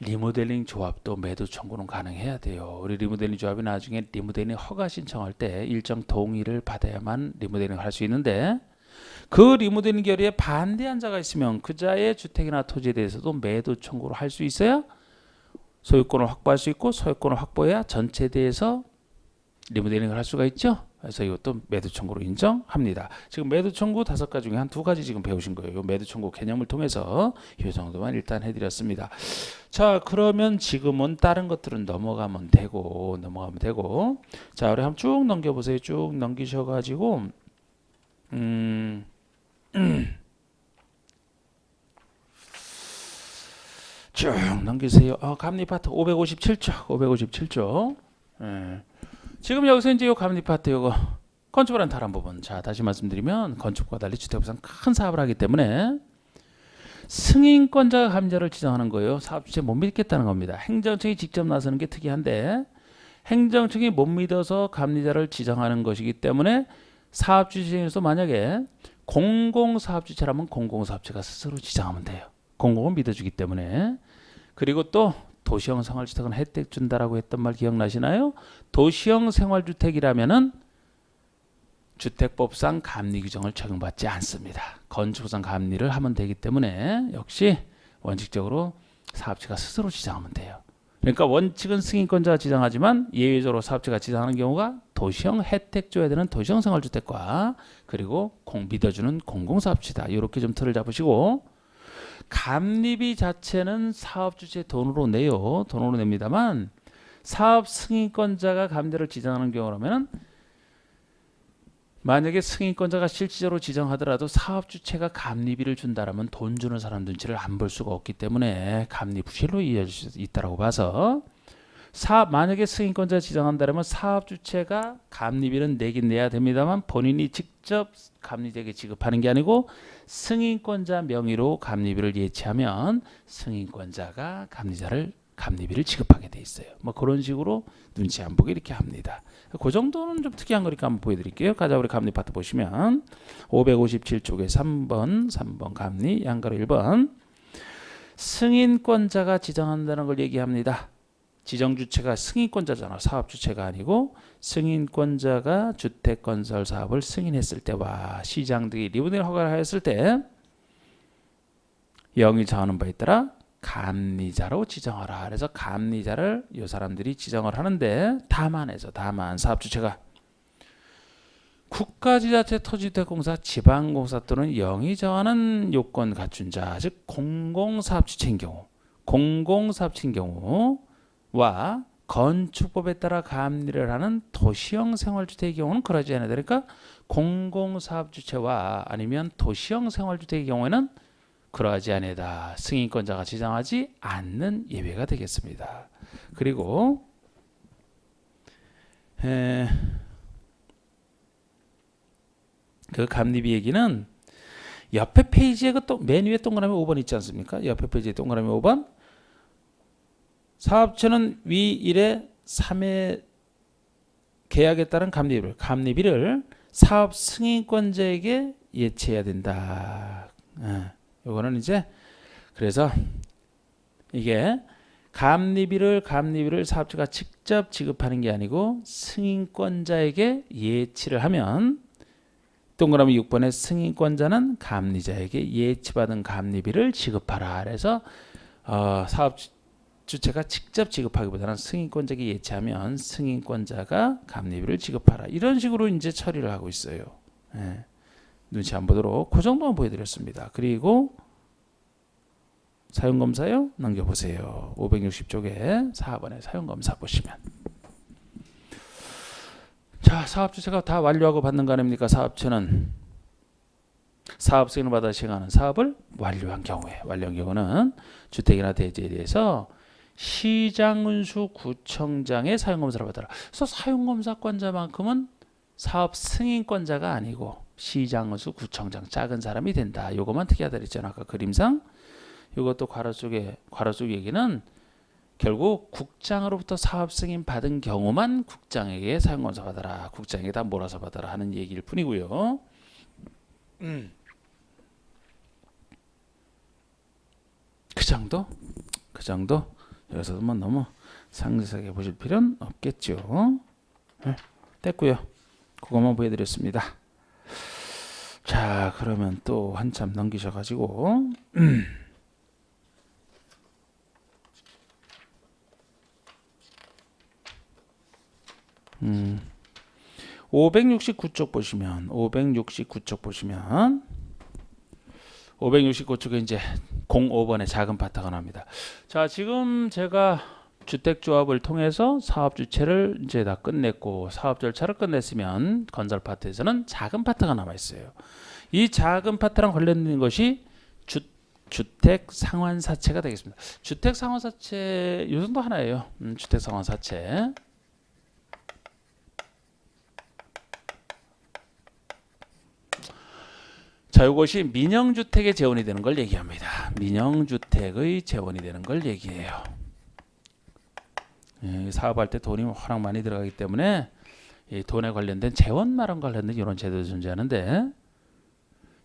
[SPEAKER 1] 리모델링 조합도 매도 청구는 가능해야 돼요. 우리 리모델링 조합이 나중에 리모델링 허가 신청할 때 일정 동의를 받아야만 리모델링을 할 수 있는데, 그 리모델링 결의에 반대한 자가 있으면 그 자의 주택이나 토지에 대해서도 매도 청구를 할 수 있어야 소유권을 확보할 수 있고, 소유권을 확보해야 전체에 대해서 리모델링을 할 수가 있죠. 그래서 이것도 매도 청구로 인정합니다. 지금 매도 청구 5가지 중에 한 2가지 지금 배우신 거예요. 매도 청구 개념을 통해서 이 정도만 일단 해드렸습니다. 자, 그러면 지금은 다른 것들은 넘어가면 되고, 자, 우리 한번 쭉 넘겨보세요. 쭉 넘기셔가지고 쭉 넘기세요. 감리 파트 557조. 예. 지금 여기서 이제 요 감리 파트 요거 건축을 한 다른 부분. 자, 다시 말씀드리면 건축과 달리 주택부산 큰 사업을 하기 때문에 승인권자가 감리자를 지정하는 거예요. 사업주체 못 믿겠다는 겁니다. 행정청이 직접 나서는 게 특이한데, 행정청이 못 믿어서 감리자를 지정하는 것이기 때문에 사업주체에서 만약에 공공사업주체라면 공공사업주체가 스스로 지정하면 돼요. 공공은 믿어주기 때문에. 그리고 또 도시형 생활주택은 혜택 준다라고 했던 말 기억나시나요? 도시형 생활주택이라면은 주택법상 감리 규정을 적용받지 않습니다. 건축상 감리를 하면 되기 때문에 역시 원칙적으로 사업체가 스스로 지정하면 돼요. 그러니까 원칙은 승인권자가 지정하지만 예외적으로 사업체가 지정하는 경우가 도시형 혜택 줘야 되는 도시형 생활주택과 그리고 믿어주는 공공사업체다. 이렇게 좀 틀을 잡으시고, 감리비 자체는 사업주체 돈으로 내요. 돈으로 냅니다만 사업 승인권자가 감리를 지정하는 경우라면, 만약에 승인권자가 실질적으로 지정하더라도 사업주체가 감리비를 준다라면 돈 주는 사람 눈치를 안 볼 수가 없기 때문에 감리 부실로 이어질 수 있다고 봐서, 만약에 승인권자가 지정한다면 사업주체가 감리비는 내긴 내야 됩니다만 본인이 직접 감리자에게 지급하는 게 아니고 승인권자 명의로 감리비를 예치하면 승인권자가 감리비를 지급하게 돼 있어요. 뭐 그런 식으로 눈치 안 보게 이렇게 합니다. 그 정도는 좀 특이한 거니까 한번 보여드릴게요. 가자, 우리 감리 파트 보시면 557쪽에 3번 감리 양가로 1번 승인권자가 지정한다는 걸 얘기합니다. 지정주체가 승인권자잖아. 사업주체가 아니고 승인권자가 주택건설 사업을 승인했을 때와 시장 등이 리모델링 허가를 하였을 때 영이 정하는 바에 따라 감리자로 지정하라. 그래서 감리자를 이 사람들이 지정을 하는데, 다만 사업주체가 국가지자체 토지주택공사 지방공사 또는 영이 정하는 요건 갖춘 자, 즉 공공사업주체인 경우와 건축법에 따라 감리를 하는 도시형 생활주택의 경우는 그러지 않아야 되니까, 공공사업주체와 아니면 도시형 생활주택의 경우에는 그러하지 아니하다. 승인권자가 지정하지 않는 예외가 되겠습니다. 그리고 그 감리비 얘기는 옆에 페이지에 맨 위에 동그라미 5번 있지 않습니까? 옆에 페이지에 동그라미 5번, 사업체는 위 1의 3의 계약에 따른 감리비를 사업 승인권자에게 예치해야 된다. 요거는 이제 그래서 이게 감리비를 사업주가 직접 지급하는 게 아니고 승인권자에게 예치를 하면 동그라미 6번에 승인권자는 감리자에게 예치받은 감리비를 지급하라. 그래서 사업주체가 직접 지급하기보다는 승인권자에게 예치하면 승인권자가 감리비를 지급하라. 이런 식으로 이제 처리를 하고 있어요. 예. 눈치 안 보도록 그 정도만 보여드렸습니다. 그리고 사용검사요? 넘겨보세요. 560쪽에 4번에 사용검사 보시면 자, 사업주체가 다 완료하고 받는 거 아닙니까? 사업체는 사업 승인을 받아 시행하는 사업을 완료한 경우는 주택이나 대지에 대해서 시장운수 구청장의 사용검사를 받아라. 그래서 사용검사권자만큼은 사업 승인권자가 아니고 시장운수 구청장 작은 사람이 된다. 요것만 특이하다 그랬잖아. 아까 그림상. 이것도 괄호 쪽 얘기는 결국 국장으로부터 사업 승인 받은 경우만 국장에게 사용검사 받아라. 국장에게 다 몰아서 받아라 하는 얘기일 뿐이고요. 그 정도 여기서도 뭐 너무 상세하게 보실 필요는 없겠죠. 네, 됐고요. 그것만 보여드렸습니다. 자, 그러면 또 한참 넘기셔가지고 569쪽 보시면 569쪽에 이제 05번에 작은 파트가 나옵니다. 자, 지금 제가 주택조합을 통해서 사업 주체를 이제 다 끝냈고 사업 절차를 끝냈으면 건설 파트에서는 작은 파트가 남아 있어요. 이 작은 파트랑 관련된 것이 주택 상환사채가 되겠습니다. 주택 상환사채 이 정도 하나예요. 주택 상환사채. 자, 이것이 민영주택의 재원이 되는 걸 얘기합니다. 민영주택의 재원이 되는 걸 얘기해요. 예, 사업할 때 돈이 워낙 많이 들어가기 때문에 이 돈에 관련된 재원 마련 관련된 이런 제도도 존재하는데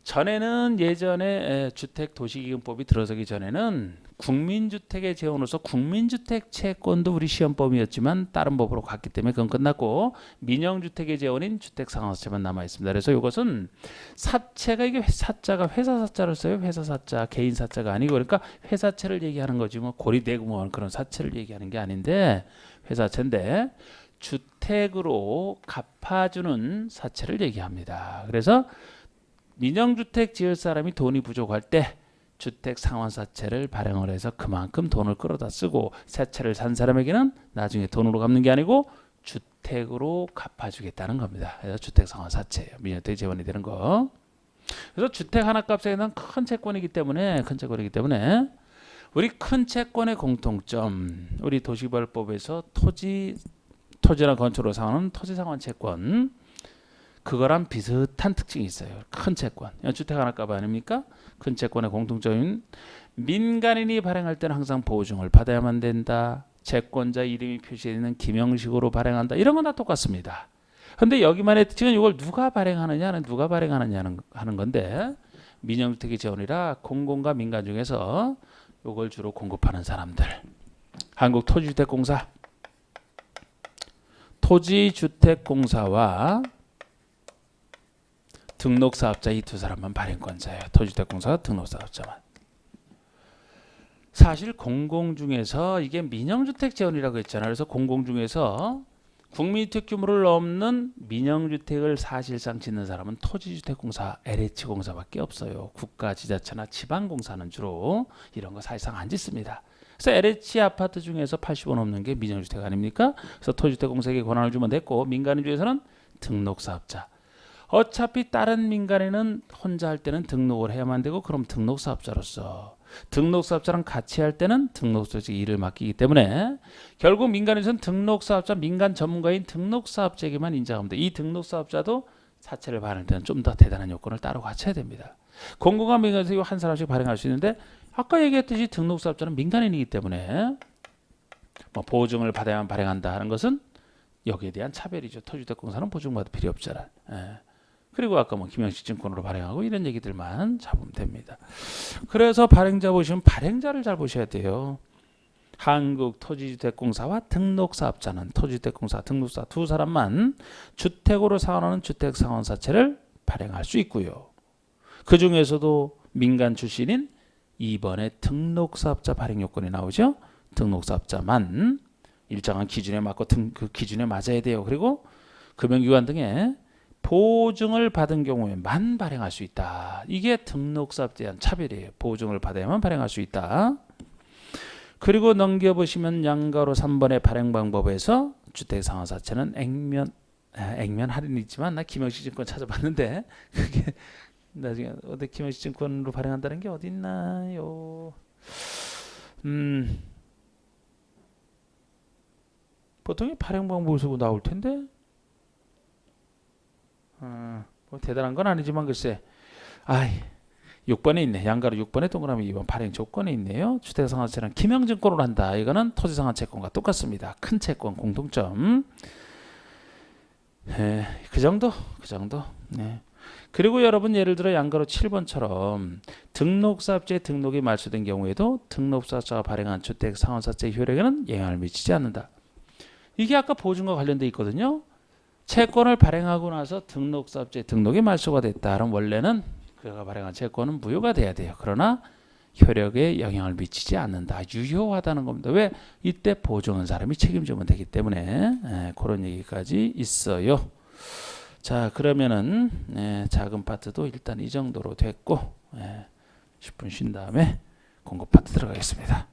[SPEAKER 1] 전에는 예전에 주택도시기금법이 들어서기 전에는 국민주택의 재원으로서 국민주택 채권도 우리 시험범위였지만 다른 법으로 갔기 때문에 그건 끝났고 민영주택의 재원인 주택상환사채만 남아있습니다. 그래서 이것은 사채가 이게 사자가 회사 사자를 써요. 회사 사자, 개인 사자가 아니고 그러니까 회사채를 얘기하는 거지 뭐 고리대고 뭐 그런 사채를 얘기하는 게 아닌데 회사채인데 주택으로 갚아주는 사채를 얘기합니다. 그래서 민영주택 지을 사람이 돈이 부족할 때 주택 상환사채를 발행을 해서 그만큼 돈을 끌어다 쓰고 새 채를 산 사람에게는 나중에 돈으로 갚는 게 아니고 주택으로 갚아주겠다는 겁니다. 그래서 주택 상환사채예요. 민영주택 재원이 되는 거. 그래서 주택 하나 값에 해당 큰 채권이기 때문에 우리 큰 채권의 공통점 우리 도시개발법에서 토지나 건축으로 상환하는 토지상환 채권 그거랑 비슷한 특징이 있어요. 큰 채권. 주택 하나 값 아닙니까? 큰 채권의 공통점인 민간인이 발행할 때는 항상 보증을 받아야만 된다. 채권자 이름이 표시되어 있는 기명식으로 발행한다. 이런 건 다 똑같습니다. 근데 여기만의 특징은 이걸 누가 발행하느냐는 하는 건데 민영주택의 재원이라 공공과 민간 중에서 이걸 주로 공급하는 사람들. 한국토지주택공사 토지주택공사와 등록사업자 이 두 사람만 발행권자예요. 토지주택공사가 등록사업자만. 사실 공공 중에서 이게 민영주택 재원이라고 했잖아요. 그래서 공공 중에서 국민주택 규모를 넘는 민영주택을 사실상 짓는 사람은 토지주택공사, LH공사밖에 없어요. 국가지자체나 지방공사는 주로 이런 거 사실상 안 짓습니다. 그래서 LH 아파트 중에서 80원 넘는 게 민영주택 아닙니까? 그래서 토지주택공사에게 권한을 주면 됐고 민간인 중에서는 등록사업자. 어차피 다른 민간인은 혼자 할 때는 등록을 해야만 되고 그럼 등록사업자로서 등록사업자랑 같이 할 때는 등록사업자 일을 맡기기 때문에 결국 민간에서는 등록사업자 민간 전문가인 등록사업자에게만 인정합니다. 이 등록사업자도 사채를 발행할 때는 좀 더 대단한 요건을 따로 갖춰야 됩니다. 공공과 민간에서 한 사람씩 발행할 수 있는데 아까 얘기했듯이 등록사업자는 민간인이기 때문에 뭐 보증을 받아야만 발행한다 하는 것은 여기에 대한 차별이죠. 토지주택공사는 보증받을 필요 없잖아. 예. 그리고 아까 뭐 김영식 증권으로 발행하고 이런 얘기들만 잡으면 됩니다. 그래서 발행자 보시면 발행자를 잘 보셔야 돼요. 한국토지주택공사와 등록사업자는 토지주택공사, 등록사 두 사람만 주택으로 상환하는 주택상환사채를 발행할 수 있고요. 그 중에서도 민간 출신인 2번에 등록사업자 발행 요건이 나오죠. 등록사업자만 일정한 기준에 맞고 그 기준에 맞아야 돼요. 그리고 금융기관 등에 보증을 받은 경우에만 발행할 수 있다. 이게 등록사업자에 대한 차별이에요. 보증을 받아야만 발행할 수 있다. 그리고 넘겨보시면 양가로 3번의 발행 방법에서 주택상환사채는 액면 할인이 있지만 나 김영식 증권 찾아봤는데 그게 나중에 어디 김영식 증권으로 발행한다는 게 어디 있나요? 보통의 발행 방법에서 나올 텐데 뭐 대단한 건 아니지만 글쎄 6번에 있네. 양가로 6번에 동그라미 2번 발행 조건에 있네요. 주택상환채는 김영증권으로 한다. 이거는 토지상환채권과 똑같습니다. 큰 채권 공통점. 그 정도. 네. 그리고 여러분 예를 들어 양가로 7번처럼 등록사업자의 등록이 말소된 경우에도 등록사업자가 발행한 주택상환사채 효력에는 영향을 미치지 않는다. 이게 아까 보증과 관련돼 있거든요. 채권을 발행하고 나서 등록사업자의 등록이 말소가 됐다. 그럼 원래는 그가 발행한 채권은 무효가 돼야 돼요. 그러나 효력에 영향을 미치지 않는다. 유효하다는 겁니다. 왜? 이때 보증한 사람이 책임지면 되기 때문에 그런 얘기까지 있어요. 자, 그러면은 작은 파트도 일단 이 정도로 됐고 10분 쉰 다음에 공급 파트 들어가겠습니다.